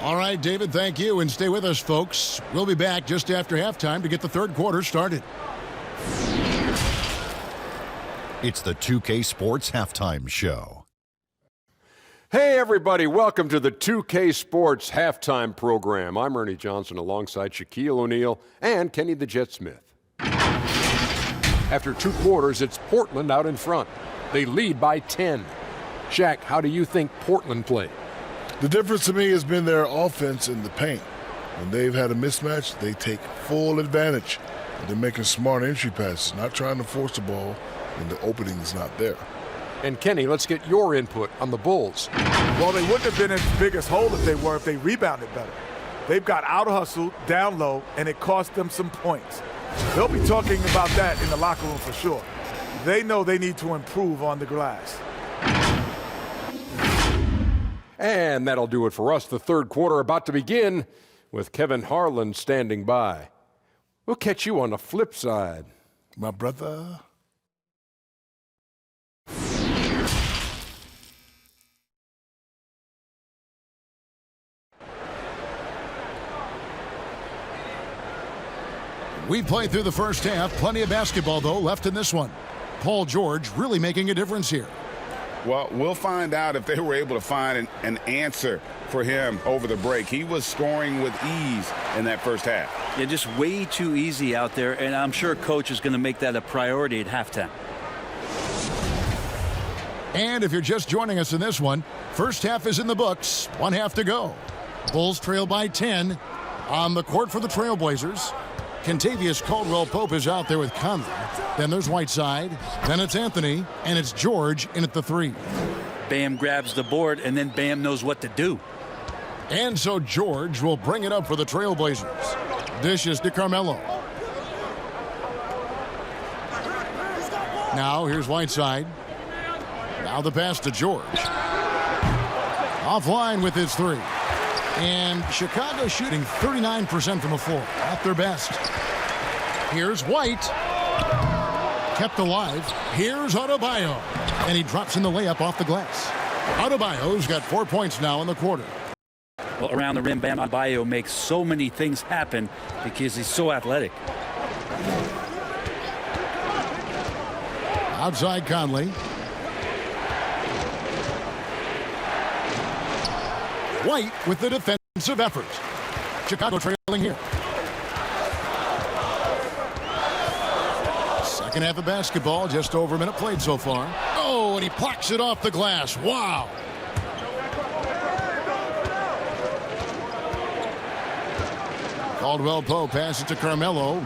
All right, David, thank you. And stay with us, folks. We'll be back just after halftime to get the third quarter started. It's the 2K Sports Halftime Show. Hey, everybody. Welcome to the 2K Sports Halftime Program. I'm Ernie Johnson alongside Shaquille O'Neal and Kenny the Jet Smith. After 2 quarters, it's Portland out in front. They lead by 10. Shaq, how do you think Portland played? The difference to me has been their offense in the paint. When they've had a mismatch, they take full advantage. They're making smart entry passes, not trying to force the ball when the opening is not there. And Kenny, let's get your input on the Bulls. Well, they wouldn't have been in the biggest hole if they rebounded better. They've got out-hustled, down low, and it cost them some points. They'll be talking about that in the locker room for sure. They know they need to improve on the glass. And that'll do it for us. The third quarter about to begin with Kevin Harlan standing by. We'll catch you on the flip side. My brother. We played through the first half. Plenty of basketball, though, left in this one. Paul George really making a difference here. Well, we'll find out if they were able to find an answer for him over the break. He was scoring with ease in that first half. Yeah, just way too easy out there, and I'm sure coach is going to make that a priority at halftime. And if you're just joining us in this one, first half is in the books. 1 half to go. Bulls trail by 10. On the court for the Trailblazers, Kentavious Caldwell-Pope is out there with Conley. Then there's Whiteside. Then it's Anthony. And it's George in at the 3. Bam grabs the board, and then Bam knows what to do. And so George will bring it up for the Trailblazers. Dishes to Carmelo. Now here's Whiteside. Now the pass to George. Offline with his 3. And Chicago shooting 39% from the floor. At their best. Here's White. Kept alive. Here's Adebayo. And he drops in the layup off the glass. Adebayo's got 4 points now in the quarter. Well, around the rim, Bam Adebayo makes so many things happen because he's so athletic. Outside Conley. White with the defensive effort. Chicago trailing here. Second half of basketball, just over a minute played so far. Oh, and he plucks it off the glass. Wow. Caldwell-Pope passes to Carmelo,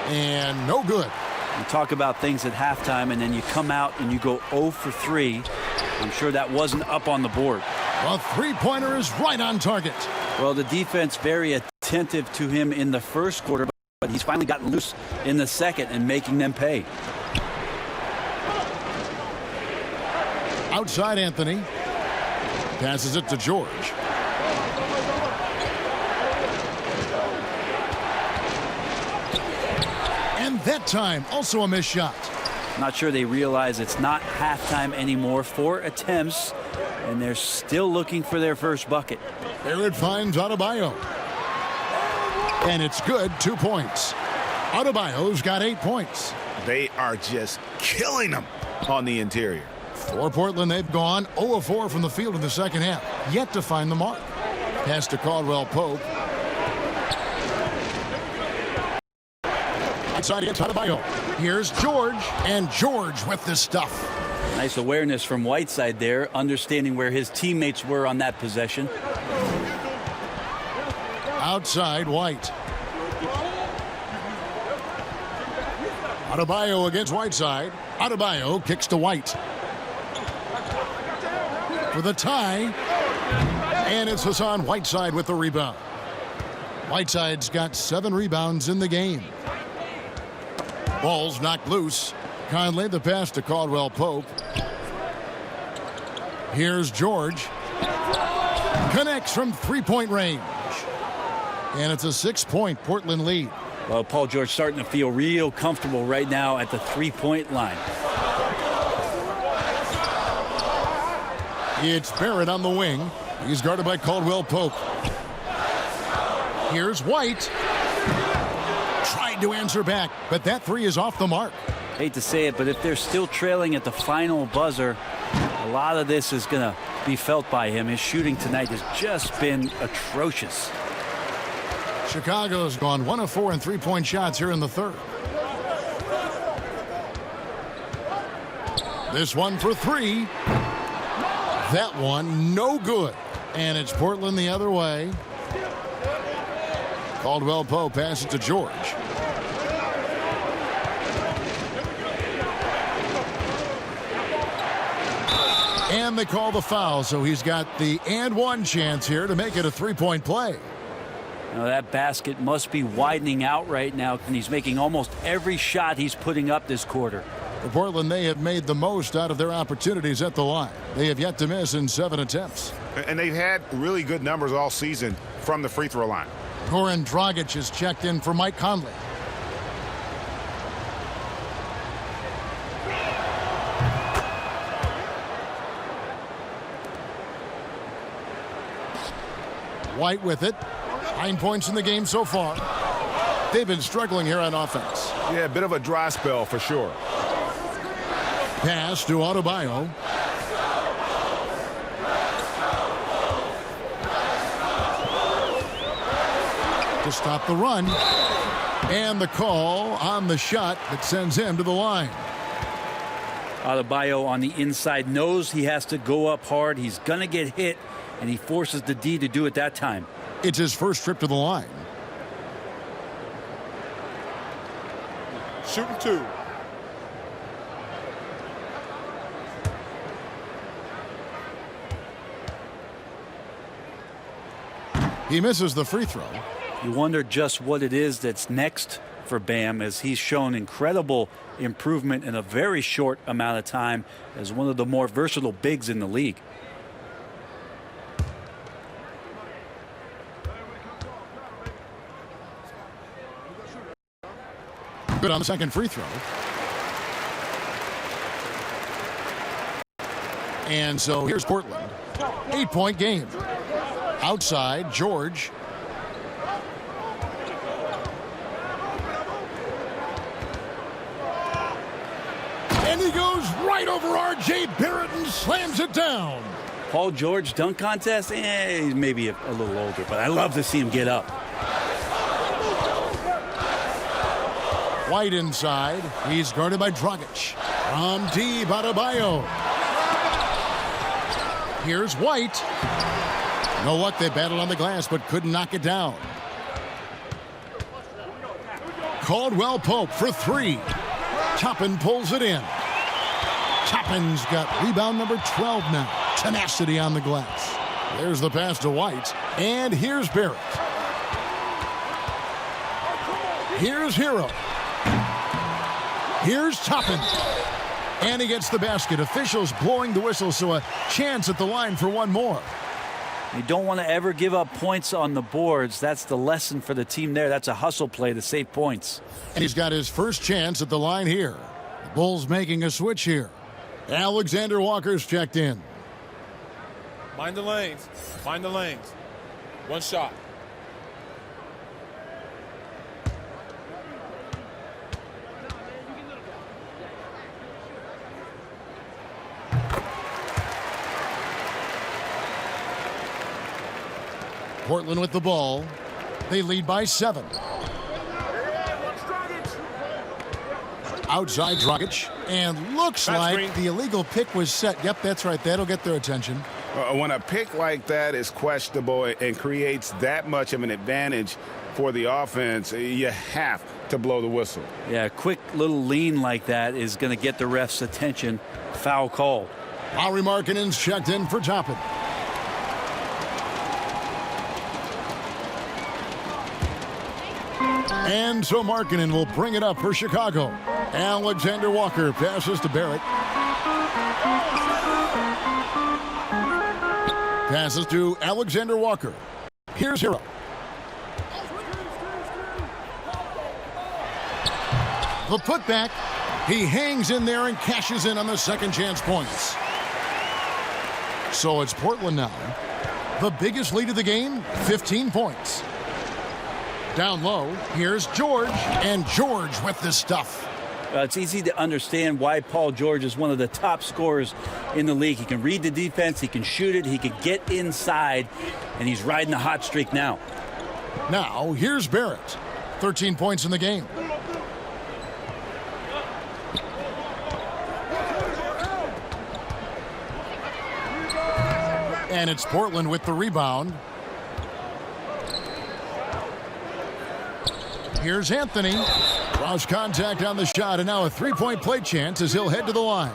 and no good. You talk about things at halftime, and then you come out and you go 0 for 3. I'm sure that wasn't up on the board. A three-pointer is right on target. Well, the defense very attentive to him in the first quarter, but he's finally gotten loose in the second and making them pay. Outside Anthony. Passes it to George. And that time, also a missed shot. Not sure they realize it's not halftime anymore. 4 attempts, and they're still looking for their first bucket. There it finds Adebayo. And it's good, 2 points. Adebayo's got 8 points. They are just killing them on the interior. For Portland, they've gone 0-4 from the field in the second half. Yet to find the mark. Pass to Caldwell-Pope. Outside against Adebayo. Here's George, and George with the stuff. Nice awareness from Whiteside there, understanding where his teammates were on that possession. Outside White. Adebayo against Whiteside. Adebayo kicks to White. For the tie. And it's Hassan Whiteside with the rebound. Whiteside's got 7 rebounds in the game. Ball's knocked loose. Conley the pass to Caldwell-Pope. Here's George. Connects from three-point range. And it's a 6-point Portland lead. Well, Paul George starting to feel real comfortable right now at the three-point line. It's Barrett on the wing. He's guarded by Caldwell-Pope. Here's White. Tried to answer back, but that 3 is off the mark. Hate to say it, but if they're still trailing at the final buzzer, a lot of this is going to be felt by him. His shooting tonight has just been atrocious. Chicago's gone 1 of 4 in three-point shots here in the third. This one for three. That one no good. And it's Portland the other way. Caldwell Pope passes to George. And they call the foul, so he's got the and one chance here to make it a three-point play. Now that basket must be widening out right now, and he's making almost every shot he's putting up this quarter. For Portland, they have made the most out of their opportunities at the line. They have yet to miss in 7 attempts. And they've had really good numbers all season from the free throw line. Goran Dragic is checked in for Mike Conley. White with it. 9 points in the game so far. They've been struggling here on offense. Yeah, a bit of a dry spell for sure. Pass to Adebayo. To stop the run. And the call on the shot that sends him to the line. Adebayo on the inside knows he has to go up hard. He's going to get hit, and he forces the D to do it that time. It's his first trip to the line. Shooting two. He misses the free throw. You wonder just what it is that's next for Bam, as he's shown incredible improvement in a very short amount of time as one of the more versatile bigs in the league. Good on the second free throw. And so here's Portland. 8-point game. Outside, George. And he goes right over R.J. Barrett and slams it down. Paul George dunk contest? He's maybe a little older, but I love to see him get up. White inside. He's guarded by Dragic. From deep, Adebayo. Here's White. You know what? They battled on the glass but couldn't knock it down. Caldwell Pope for three. Toppin pulls it in. Toppin's got rebound number 12 now. Tenacity on the glass. There's the pass to White. And here's Barrett. Here's Hero. Here's Toppin. And he gets the basket. Officials blowing the whistle, so a chance at the line for one more. You don't want to ever give up points on the boards. That's the lesson for the team there. That's a hustle play to save points. And he's got his first chance at the line here. The Bulls making a switch here. Alexander Walker's checked in. Mind the lanes. Mind the lanes. One shot. Portland with the ball. They lead by 7. Outside Dragic. And looks like the illegal pick was set. Yep, that's right. That'll get their attention. When a pick like that is questionable and creates that much of an advantage for the offense, you have to blow the whistle. Yeah, a quick little lean like that is going to get the ref's attention. Foul call. Lauri Markkanen's checked in for Toppin. And so Markkanen will bring it up for Chicago. Alexander Walker passes to Barrett. Passes to Alexander Walker. Here's Hero. The putback. He hangs in there and cashes in on the second chance points. So it's Portland now. The biggest lead of the game, 15 points. Down low, here's George, and George with the stuff. It's easy to understand why Paul George is one of the top scorers in the league. He can read the defense, he can shoot it, he can get inside, and he's riding the hot streak now. Now, here's Barrett. 13 points in the game. And it's Portland with the rebound. Here's Anthony. Draws contact on the shot, and now a three-point play chance as he'll head to the line.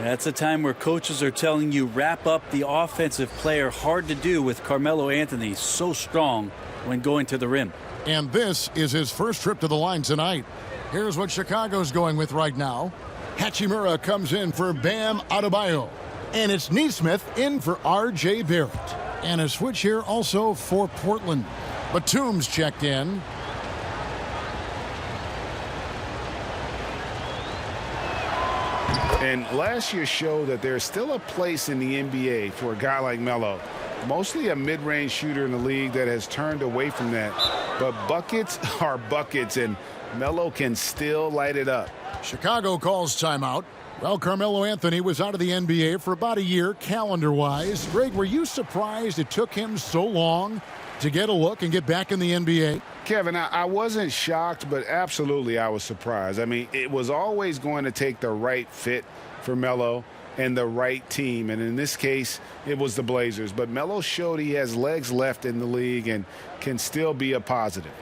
That's a time where coaches are telling you wrap up the offensive player. Hard to do with Carmelo Anthony, so strong when going to the rim. And this is his first trip to the line tonight. Here's what Chicago's going with right now. Hachimura comes in for Bam Adebayo. And it's Nesmith in for R.J. Barrett. And a switch here also for Portland. Batum's checked in. And last year showed that there's still a place in the NBA for a guy like Melo. Mostly a mid-range shooter in the league that has turned away from that. But buckets are buckets, and Melo can still light it up. Chicago calls timeout. Well, Carmelo Anthony was out of the NBA for about a year, calendar-wise. Greg, were you surprised it took him so long to get a look and get back in the NBA? Kevin, I wasn't shocked, but absolutely I was surprised. I mean, it was always going to take the right fit for Melo and the right team. And in this case, it was the Blazers. But Melo showed he has legs left in the league and can still be a positive.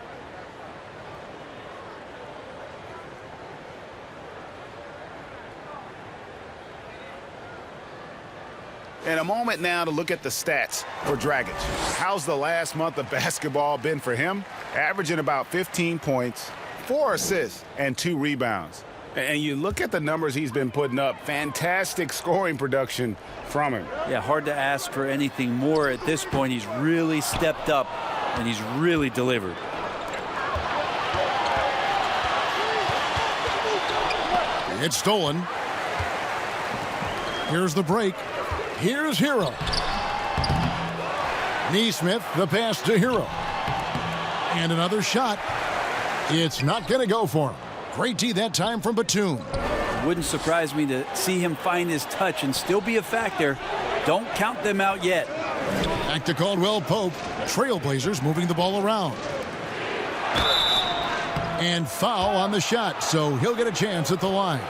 And a moment now to look at the stats for Dragic. How's the last month of basketball been for him? Averaging about 15 points, 4 assists, and 2 rebounds. And you look at the numbers he's been putting up, fantastic scoring production from him. Yeah, hard to ask for anything more at this point. He's really stepped up, and he's really delivered. It's stolen. Here's the break. Here's Hero. Nesmith, the pass to Hero. And another shot. It's not going to go for him. Great D that time from Batum. Wouldn't surprise me to see him find his touch and still be a factor. Don't count them out yet. Back to Caldwell Pope. Trailblazers moving the ball around. And foul on the shot, so he'll get a chance at the line.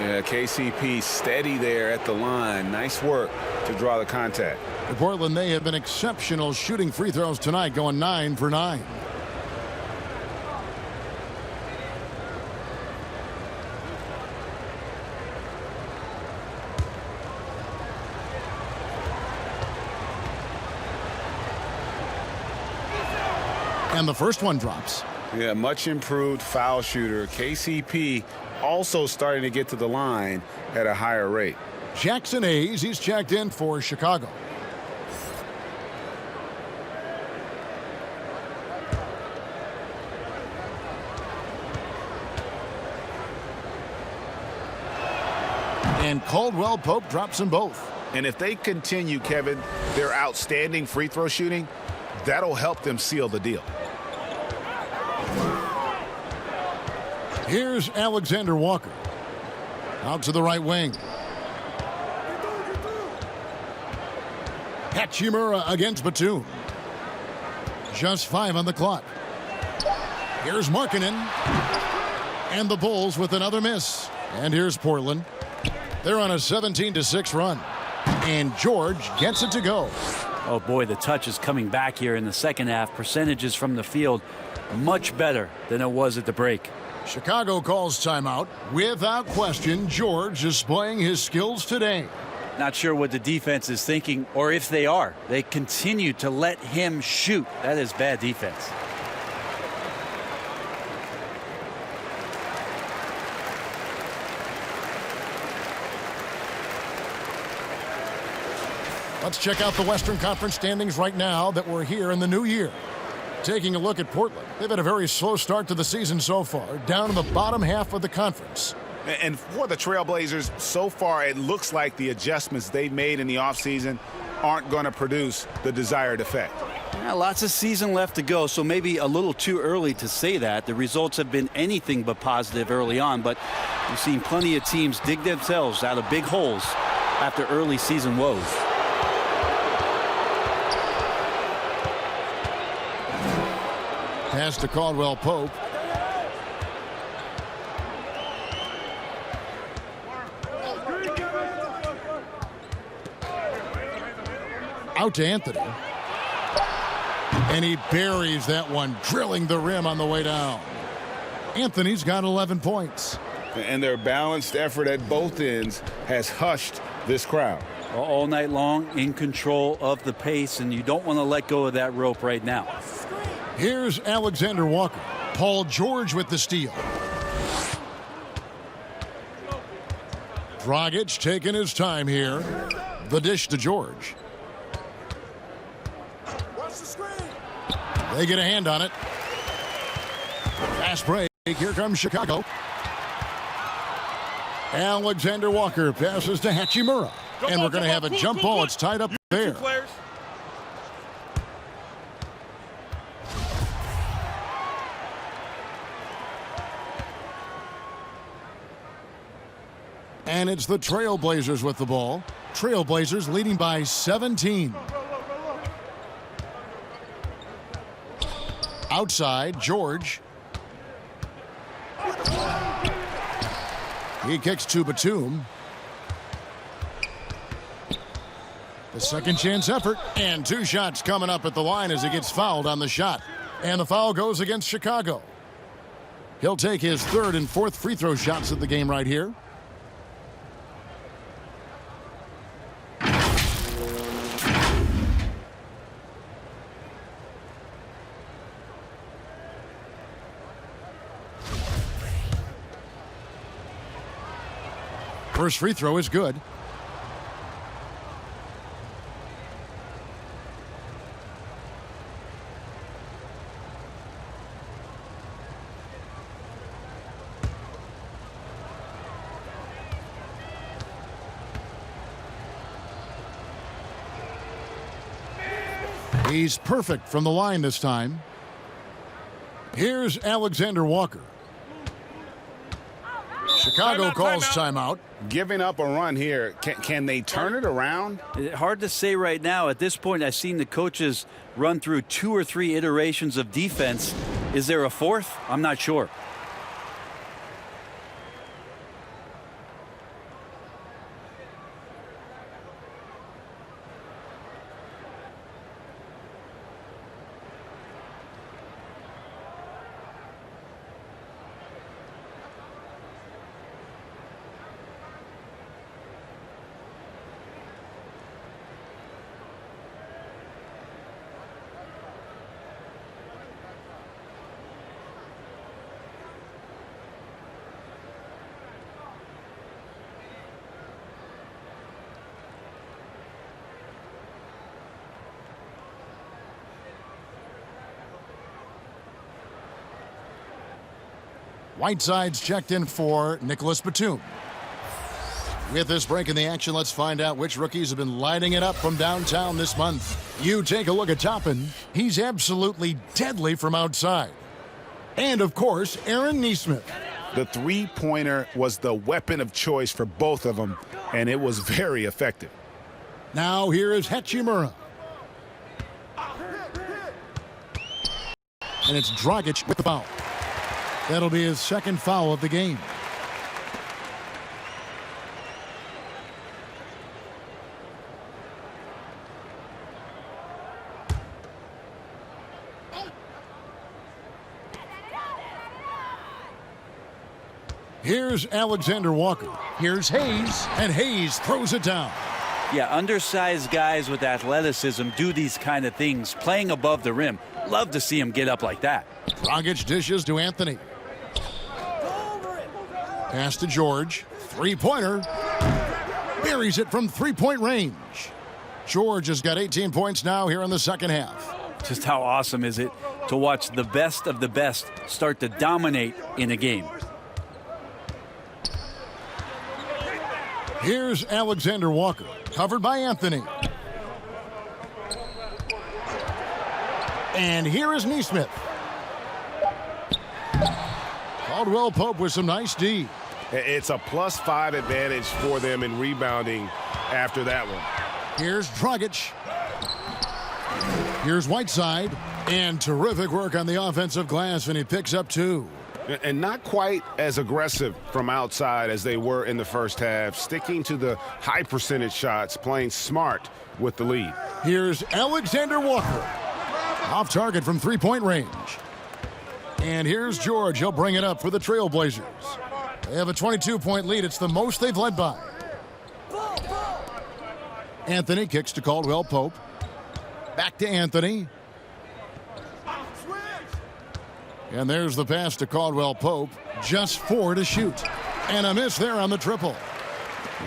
Yeah, KCP steady there at the line. Nice work to draw the contact. For Portland, they have been exceptional shooting free throws tonight, going 9 for 9. And the first one drops. Yeah, much improved foul shooter. KCP also starting to get to the line at a higher rate. Jackson Hayes, he's checked in for Chicago. And Caldwell Pope drops them both. And if they continue, Kevin, their outstanding free throw shooting, that'll help them seal the deal. Here's Alexander Walker. Out to the right wing. Hachimura against Batum. Just 5 on the clock. Here's Markkanen. And the Bulls with another miss. And here's Portland. They're on a 17-6 run. And George gets it to go. Oh, boy, the touch is coming back here in the second half. Percentages from the field much better than it was at the break. Chicago calls timeout. Without question, George displaying his skills today. Not sure what the defense is thinking, or if they are. They continue to let him shoot. That is bad defense. Let's check out the Western Conference standings right now that we're here in the new year. Taking a look at Portland, they've had a very slow start to the season so far, down in the bottom half of the conference. And for the Trailblazers, so far it looks like the adjustments they've made in the offseason aren't going to produce the desired effect. Yeah, lots of season left to go, so maybe a little too early to say that. The results have been anything but positive early on, but we've seen plenty of teams dig themselves out of big holes after early season woes. Pass to Caldwell Pope. Out to Anthony. And he buries that one, drilling the rim on the way down. Anthony's got 11 points. And their balanced effort at both ends has hushed this crowd. All night long, in control of the pace, and you don't want to let go of that rope right now. Here's Alexander Walker. Paul George with the steal. Dragic taking his time here. The dish to George. They get a hand on it. Fast break. Here comes Chicago. Alexander Walker passes to Hachimura. And we're going to have a jump ball. It's tied up there. And it's the Trailblazers with the ball. Trailblazers leading by 17. Outside, George. He kicks to Batum. The second chance effort, and 2 shots coming up at the line as he gets fouled on the shot. And the foul goes against Chicago. He'll take his 3rd and 4th free throw shots of the game right here. First free throw is good. He's perfect from the line this time. Here's Alexander Walker. Chicago calls timeout. Giving up a run here. Can they turn it around? Hard to say right now. At this point, I've seen the coaches run through 2 or 3 iterations of defense. Is there a 4th? I'm not sure. Whiteside's checked in for Nicholas Batum. With this break in the action, let's find out which rookies have been lighting it up from downtown this month. You take a look at Toppin. He's absolutely deadly from outside. And, of course, Aaron Nesmith. The three-pointer was the weapon of choice for both of them, and it was very effective. Now here is Hachimura. And it's Dragic with the foul. That'll be his 2nd foul of the game. Here's Alexander Walker. Here's Hayes, and Hayes throws it down. Yeah, undersized guys with athleticism do these kind of things, playing above the rim. Love to see him get up like that. Dragic dishes to Anthony. Pass to George. Three-pointer. Buries it from three-point range. George has got 18 points now here in the second half. Just how awesome is it to watch the best of the best start to dominate in a game? Here's Alexander Walker, covered by Anthony. And here is Nesmith. Caldwell Pope with some nice D. It's a +5 advantage for them in rebounding after that one. Here's Dragic. Here's Whiteside. And terrific work on the offensive glass, and he picks up 2. And not quite as aggressive from outside as they were in the first half, sticking to the high percentage shots, playing smart with the lead. Here's Alexander Walker. Off target from three-point range. And here's George. He'll bring it up for the Trailblazers. They have a 22-point lead. It's the most they've led by. Anthony kicks to Caldwell Pope. Back to Anthony. And there's the pass to Caldwell Pope. Just 4 to shoot. And a miss there on the triple.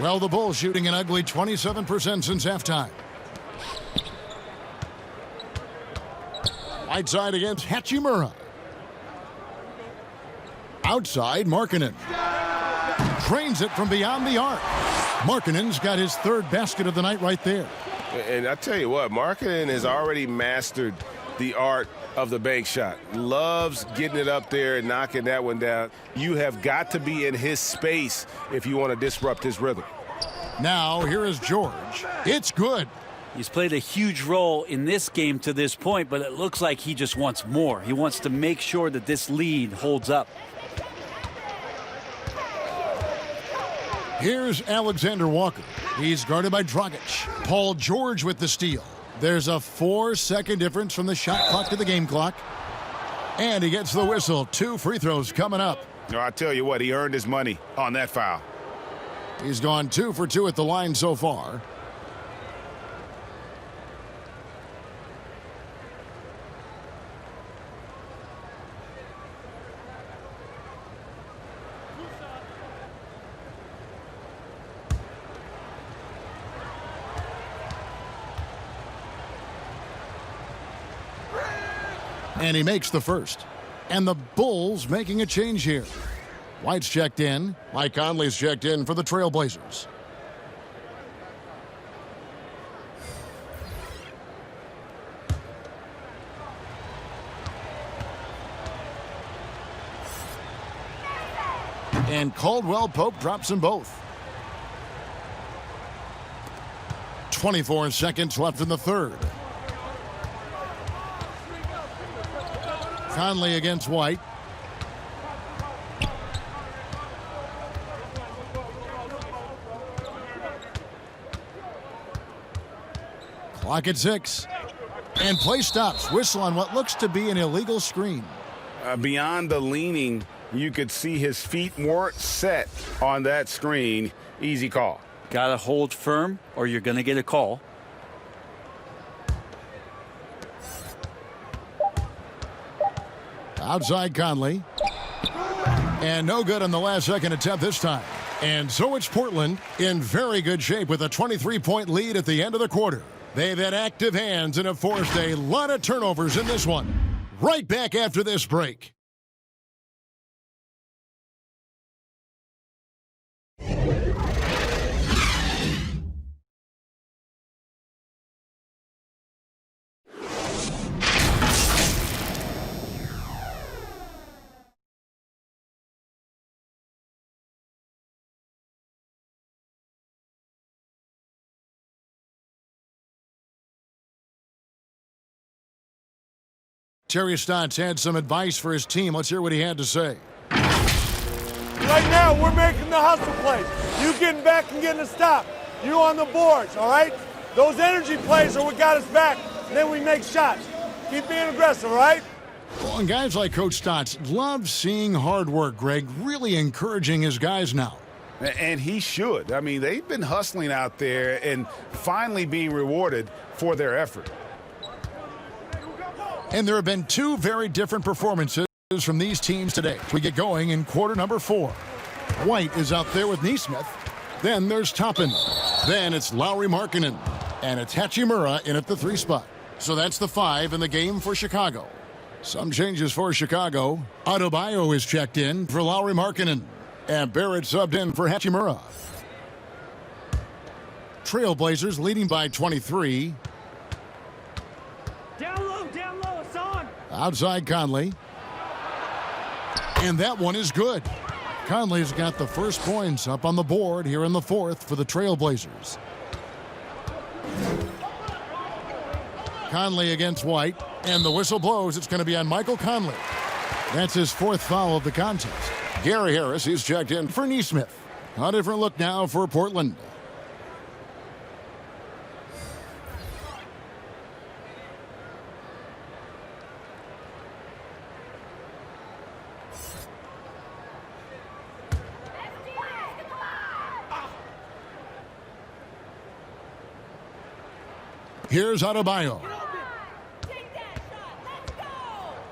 Well, the Bulls shooting an ugly 27% since halftime. Whiteside against Hachimura. Outside, Markkanen. Drains it from beyond the arc. Markkanen's got his third basket of the night right there. And I tell you what, Markkanen has already mastered the art of the bank shot. Loves getting it up there and knocking that one down. You have got to be in his space if you want to disrupt his rhythm. Now, here is George. It's good. He's played a huge role in this game to this point, but it looks like he just wants more. He wants to make sure that this lead holds up. Here's Alexander Walker. He's guarded by Dragic. Paul George with the steal. There's a 4-second difference from the shot clock to the game clock. And he gets the whistle. 2 free throws coming up. No, I tell you what, he earned his money on that foul. He's gone 2 for 2 at the line so far. And he makes the first. And the Bulls making a change here. White's checked in. Mike Conley's checked in for the Trailblazers. And Caldwell Pope drops them both. 24 seconds left in the third. Conley against White. Clock at 6. And play stops. Whistle on what looks to be an illegal screen. Beyond the leaning, you could see his feet weren't set on that screen. Easy call. Got to hold firm or you're going to get a call. Outside Conley. And no good on the last second attempt this time. And so it's Portland in very good shape with a 23-point lead at the end of the quarter. They've had active hands and have forced a lot of turnovers in this one. Right back after this break. Terry Stotts had some advice for his team. Let's hear what he had to say. Right now, we're making the hustle plays. You getting back and getting a stop. You on the boards, all right? Those energy plays are what got us back. Then we make shots. Keep being aggressive, all right? Well, and guys like Coach Stotts love seeing hard work, Greg, really encouraging his guys now. And he should. I mean, they've been hustling out there and finally being rewarded for their effort. And there have been 2 very different performances from these teams today. We get going in quarter number 4. White is out there with Neesmith. Then there's Toppin. Then it's Lauri Markkanen. And it's Hachimura in at the 3 spot. So that's the 5 in the game for Chicago. Some changes for Chicago. Adebayo is checked in for Lauri Markkanen. And Barrett subbed in for Hachimura. Trailblazers leading by 23. Outside Conley. And that one is good. Conley's got the first points up on the board here in the 4th for the Trailblazers. Conley against White. And the whistle blows. It's going to be on Michael Conley. That's his 4th foul of the contest. Gary Harris, he's checked in for Neesmith. A different look now for Portland. Here's Adebayo.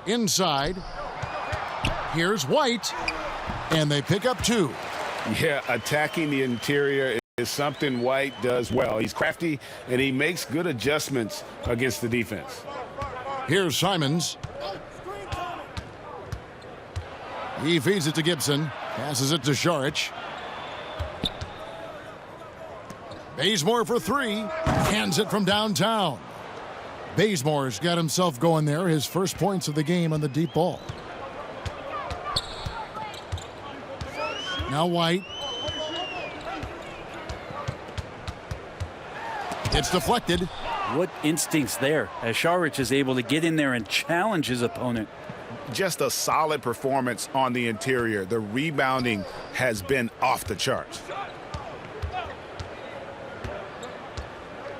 Inside. Here's White. And they pick up 2. Yeah, attacking the interior is something White does well. He's crafty, and he makes good adjustments against the defense. Here's Simons. He feeds it to Gibson. Passes it to Šarić. Bazemore for 3. Hands it from downtown. Bazemore's got himself going there. His first points of the game on the deep ball. Now White. It's deflected. What instincts there as Šarić is able to get in there and challenge his opponent. Just a solid performance on the interior. The rebounding has been off the charts.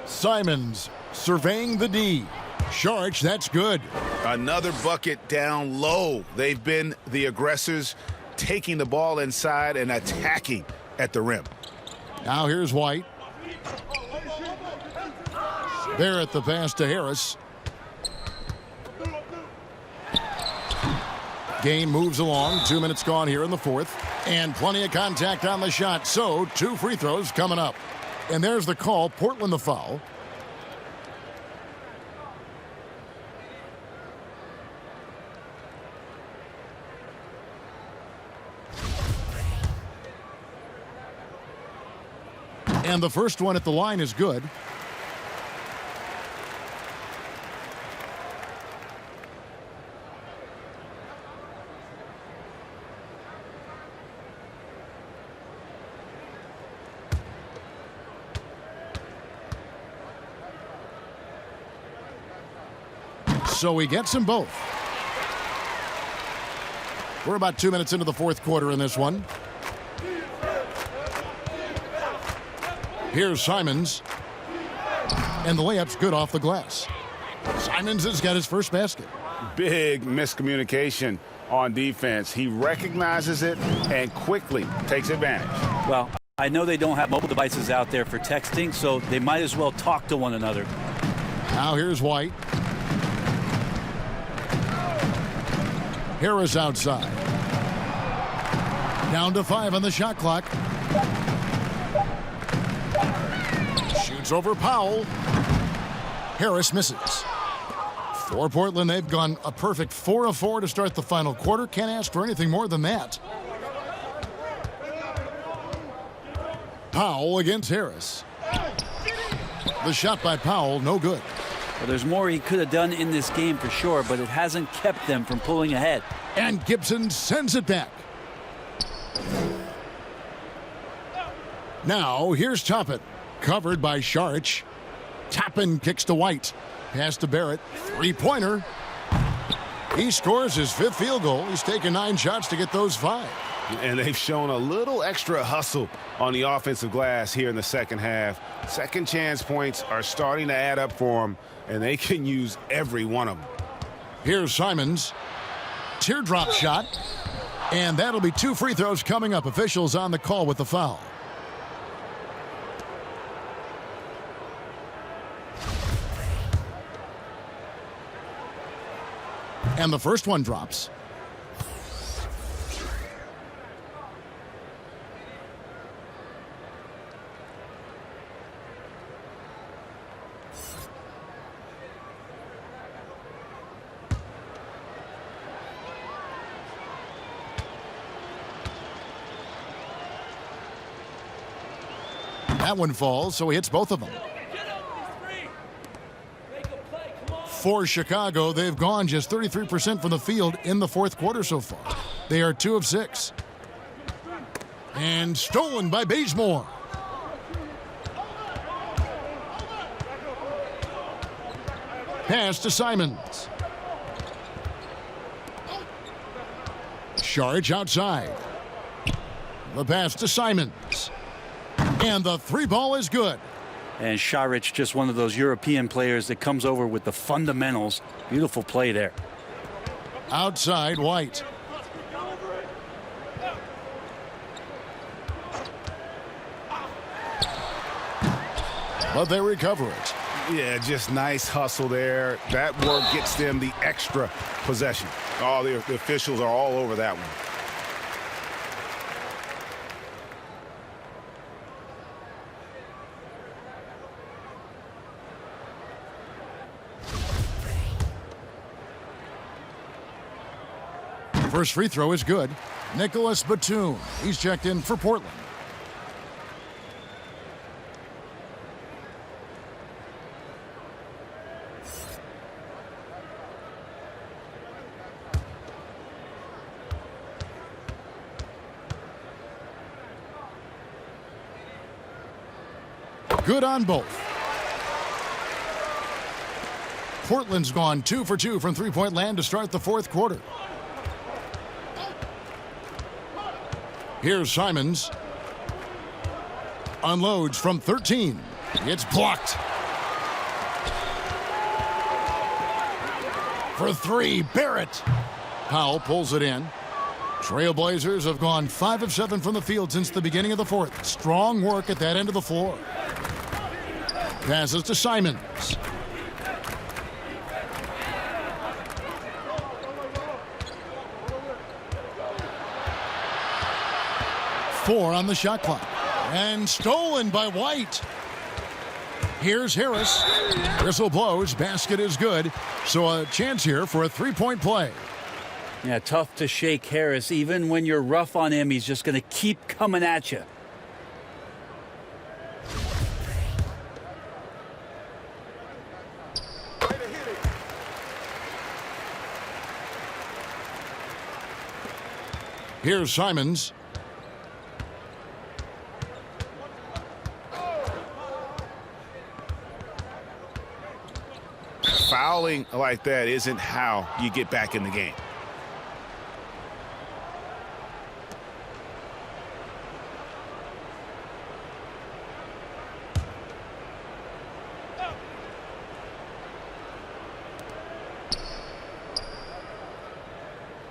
Simons surveying the D. Šarić, that's good. Another bucket down low. They've been the aggressors, taking the ball inside and attacking at the rim. Now here's White. Barrett the pass to Harris. Game moves along. 2 minutes gone here in the 4th. And plenty of contact on the shot. So 2 free throws coming up. And there's the call. Portland the foul. And the first one at the line is good. So he gets them both. We're about 2 minutes into the 4th quarter in this one. Here's Simons. And the layup's good off the glass. Simons has got his first basket. Big miscommunication on defense. He recognizes it and quickly takes advantage. Well, I know they don't have mobile devices out there for texting, so they might as well talk to one another. Now here's White. Harris outside. Down to 5 on the shot clock. Shoots over Powell. Harris misses. For Portland, they've gone a perfect 4 of 4 to start the final quarter. Can't ask for anything more than that. Powell against Harris. The shot by Powell, no good. Well, there's more he could have done in this game for sure, but it hasn't kept them from pulling ahead. And Gibson sends it back. Now, here's Toppin. Covered by Šarić. Toppin kicks to White. Pass to Barrett. 3-pointer. He scores his 5th field goal. He's taken 9 shots to get those 5. And they've shown a little extra hustle on the offensive glass here in the second half. Second chance points are starting to add up for them, and they can use every one of them. Here's Simons. Teardrop shot. And that'll be 2 free throws coming up. Officials on the call with the foul. And the first one drops. That one falls, so he hits both of them. For Chicago, they've gone just 33% from the field in the 4th quarter so far. They are 2 of 6. And stolen by Bazemore. Pass to Simons. Saric outside. The pass to Simons. And the three ball is good. And Saric, just one of those European players that comes over with the fundamentals. Beautiful play there. Outside, White. But they recover it. Yeah, just nice hustle there. That work gets them the extra possession. Oh, the officials are all over that one. First free throw is good. Nicholas Batum. He's checked in for Portland. Good on both. Portland's gone 2 for 2 from three-point land to start the fourth quarter. Here's Simons. Unloads from 13. It's blocked. For three, Barrett. Powell pulls it in. Trailblazers have gone 5 of 7 from the field since the beginning of the fourth. Strong work at that end of the floor. Passes to Simons. Four on the shot clock. And stolen by White. Here's Harris. Whistle blows. Basket is good. So a chance here for a three-point play. Yeah, tough to shake Harris. Even when you're rough on him, he's just going to keep coming at you. Here's Simons. Fouling like that isn't how you get back in the game.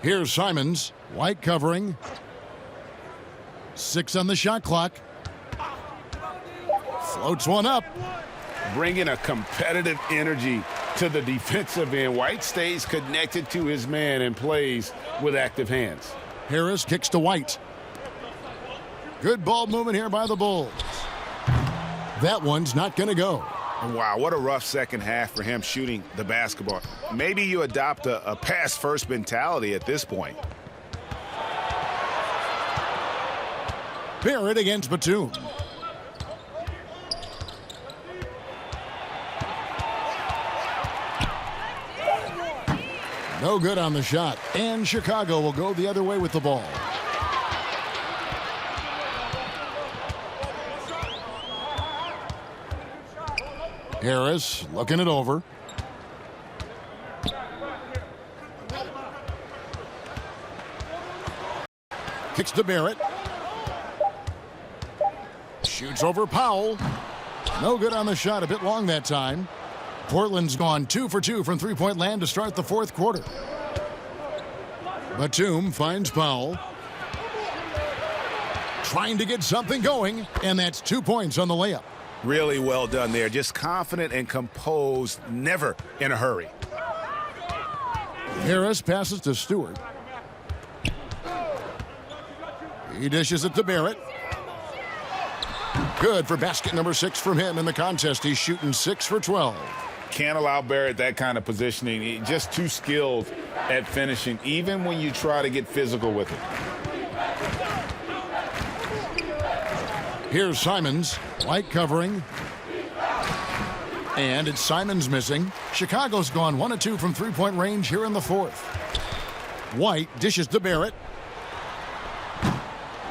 Here's Simons. White covering. 6 on the shot clock. Floats one up. Bringing a competitive energy to the defensive end. White stays connected to his man and plays with active hands. Harris kicks to White. Good ball movement here by the Bulls. That one's not going to go. Wow, what a rough second half for him shooting the basketball. Maybe you adopt a pass-first mentality at this point. Barrett against Batum. No good on the shot. And Chicago will go the other way with the ball. Harris looking it over. Kicks to Barrett. Shoots over Powell. No good on the shot. A bit long that time. Portland's gone 2 for 2 from three-point land to start the fourth quarter. Batum finds Powell. Trying to get something going, and that's 2 points on the layup. Really well done there. Just confident and composed, never in a hurry. Harris passes to Stewart. He dishes it to Barrett. Good for basket number 6 from him in the contest. He's shooting 6 for 12. Can't allow Barrett that kind of positioning. He's just too skilled at finishing, even when you try to get physical with it. Here's Simons. White covering. And it's Simons missing. Chicago's gone 1 of 2 from three-point range here in the fourth. White dishes to Barrett.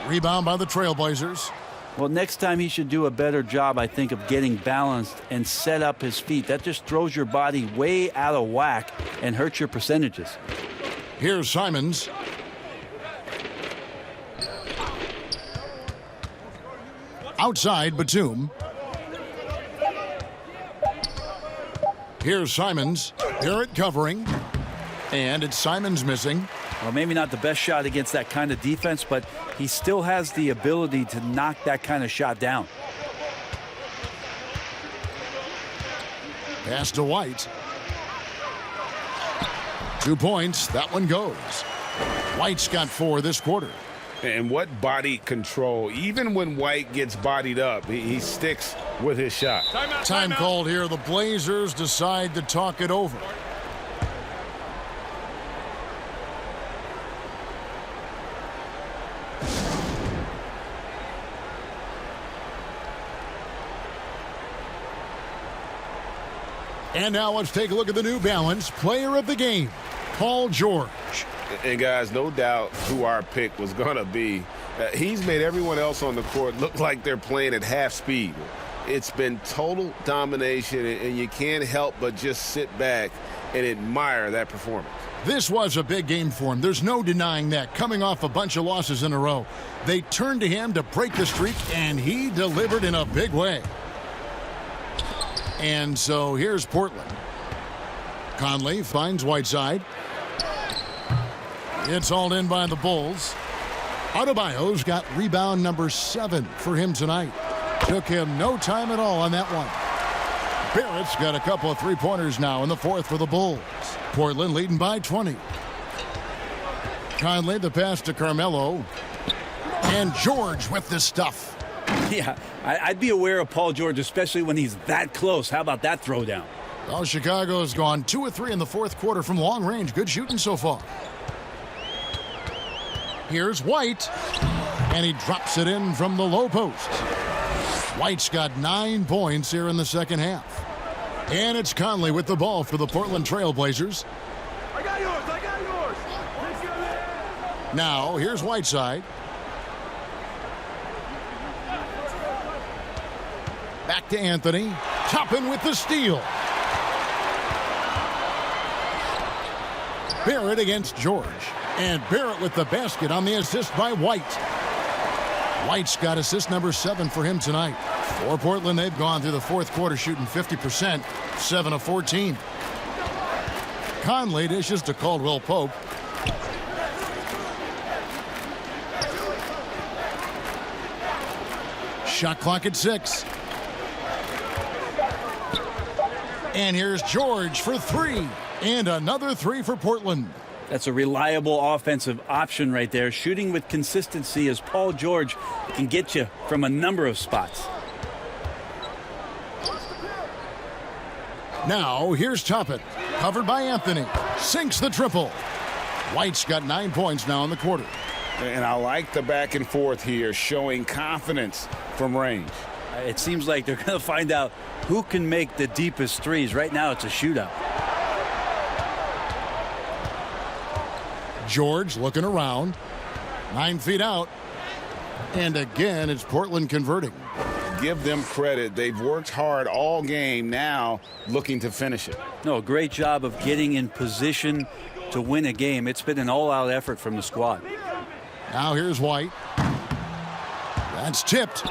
Rebound by the Trailblazers. Well, next time he should do a better job, I think, of getting balanced and set up his feet. That just throws your body way out of whack and hurts your percentages. Here's Simons. Outside Batum. Here's Simons. Barrett covering. And it's Simons missing. Well, maybe not the best shot against that kind of defense, but he still has the ability to knock that kind of shot down. Pass to White. 2 points. That one goes. White's got 4 this quarter. And what body control. Even when White gets bodied up, he sticks with his shot. Time called here. The Blazers decide to talk it over. And now let's take a look at the New Balance player of the game, Paul George. And guys, no doubt who our pick was going to be. He's made everyone else on the court look like they're playing at half speed. It's been total domination, and you can't help but just sit back and admire that performance. This was a big game for him. There's no denying that. Coming off a bunch of losses in a row, they turned to him to break the streak, and he delivered in a big way. And so here's Portland. Conley finds Whiteside. It's hauled in by the Bulls. Adebayo's got rebound number 7 for him tonight. Took him no time at all on that one. Barrett's got a couple of three-pointers now in the fourth for the Bulls. Portland leading by 20. Conley, the pass to Carmelo. And George with the stuff. Yeah, I'd be aware of Paul George, especially when he's that close. How about that throwdown? Well, Chicago's gone 2 of 3 in the fourth quarter from long range. Good shooting so far. Here's White, and he drops it in from the low post. White's got 9 points here in the second half. And it's Conley with the ball for the Portland Trail Blazers. I got yours. Now, here's Whiteside. Back to Anthony. Toppin with the steal. Barrett against George. And Barrett with the basket on the assist by White. White's got assist number 7 for him tonight. For Portland, they've gone through the fourth quarter shooting 50%, 7 of 14. Conley dishes to Caldwell Pope. Shot clock at 6. And here's George for 3. And another 3 for Portland. That's a reliable offensive option right there. Shooting with consistency as Paul George can get you from a number of spots. Now, here's Toppin. Covered by Anthony. Sinks the triple. White's got 9 points now in the quarter. And I like the back and forth here, showing confidence from range. It seems like they're going to find out who can make the deepest threes. Right now, it's a shootout. George looking around. 9 feet out. And again, it's Portland converting. Give them credit. They've worked hard all game, now looking to finish it. No, great job of getting in position to win a game. It's been an all-out effort from the squad. Now here's White. That's tipped.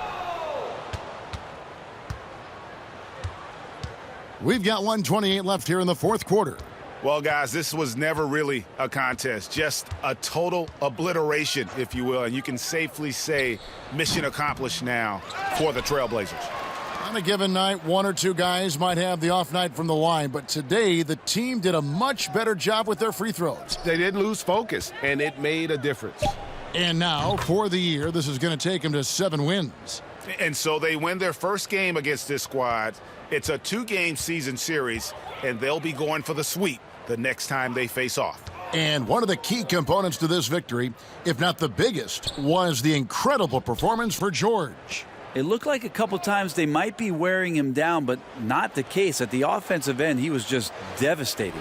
We've got 1:28 left here in the fourth quarter. Well, guys, this was never really a contest, just a total obliteration, if you will. And you can safely say mission accomplished now for the Trailblazers. On a given night, 1 or 2 guys might have the off night from the line, but today the team did a much better job with their free throws. They didn't lose focus, and it made a difference. And now, for the year, this is going to take them to 7 wins. And so they win their first game against this squad. It's a 2-game season series, and they'll be going for the sweep the next time they face off. And one of the key components to this victory, if not the biggest, was the incredible performance for George. It looked like a couple times they might be wearing him down, but not the case. At the offensive end, he was just devastating.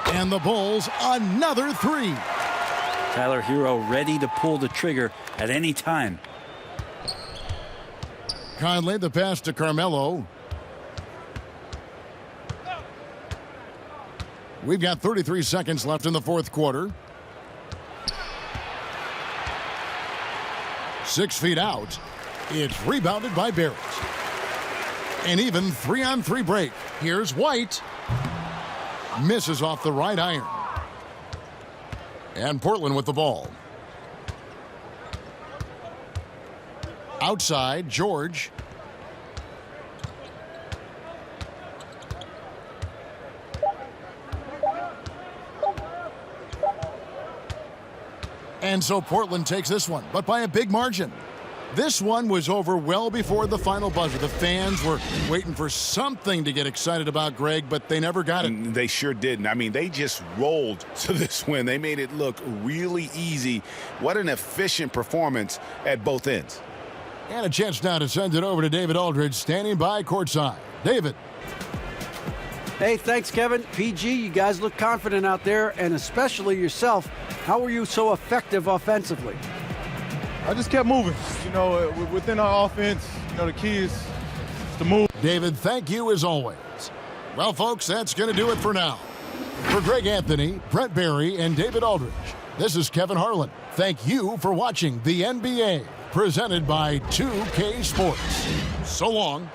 And the Bulls, another 3. Tyler Hero ready to pull the trigger at any time. Conley, the pass to Carmelo. We've got 33 seconds left in the fourth quarter. 6 feet out. It's rebounded by Barrett. An even 3-on-3 break. Here's White. Misses off the right iron. And Portland with the ball. Outside, George. And so Portland takes this one, but by a big margin. This one was over well before the final buzzer. The fans were waiting for something to get excited about, Greg, but they never got it. They sure didn't. I mean, they just rolled to this win. They made it look really easy. What an efficient performance at both ends. And a chance now to send it over to David Aldridge, standing by courtside. David. Hey, thanks, Kevin. PG, you guys look confident out there, and especially yourself. How were you so effective offensively? I just kept moving. You know, within our offense, you know, the key is to move. David, thank you as always. Well, folks, that's going to do it for now. For Greg Anthony, Brent Barry, and David Aldridge, this is Kevin Harlan. Thank you for watching the NBA, presented by 2K Sports. So long.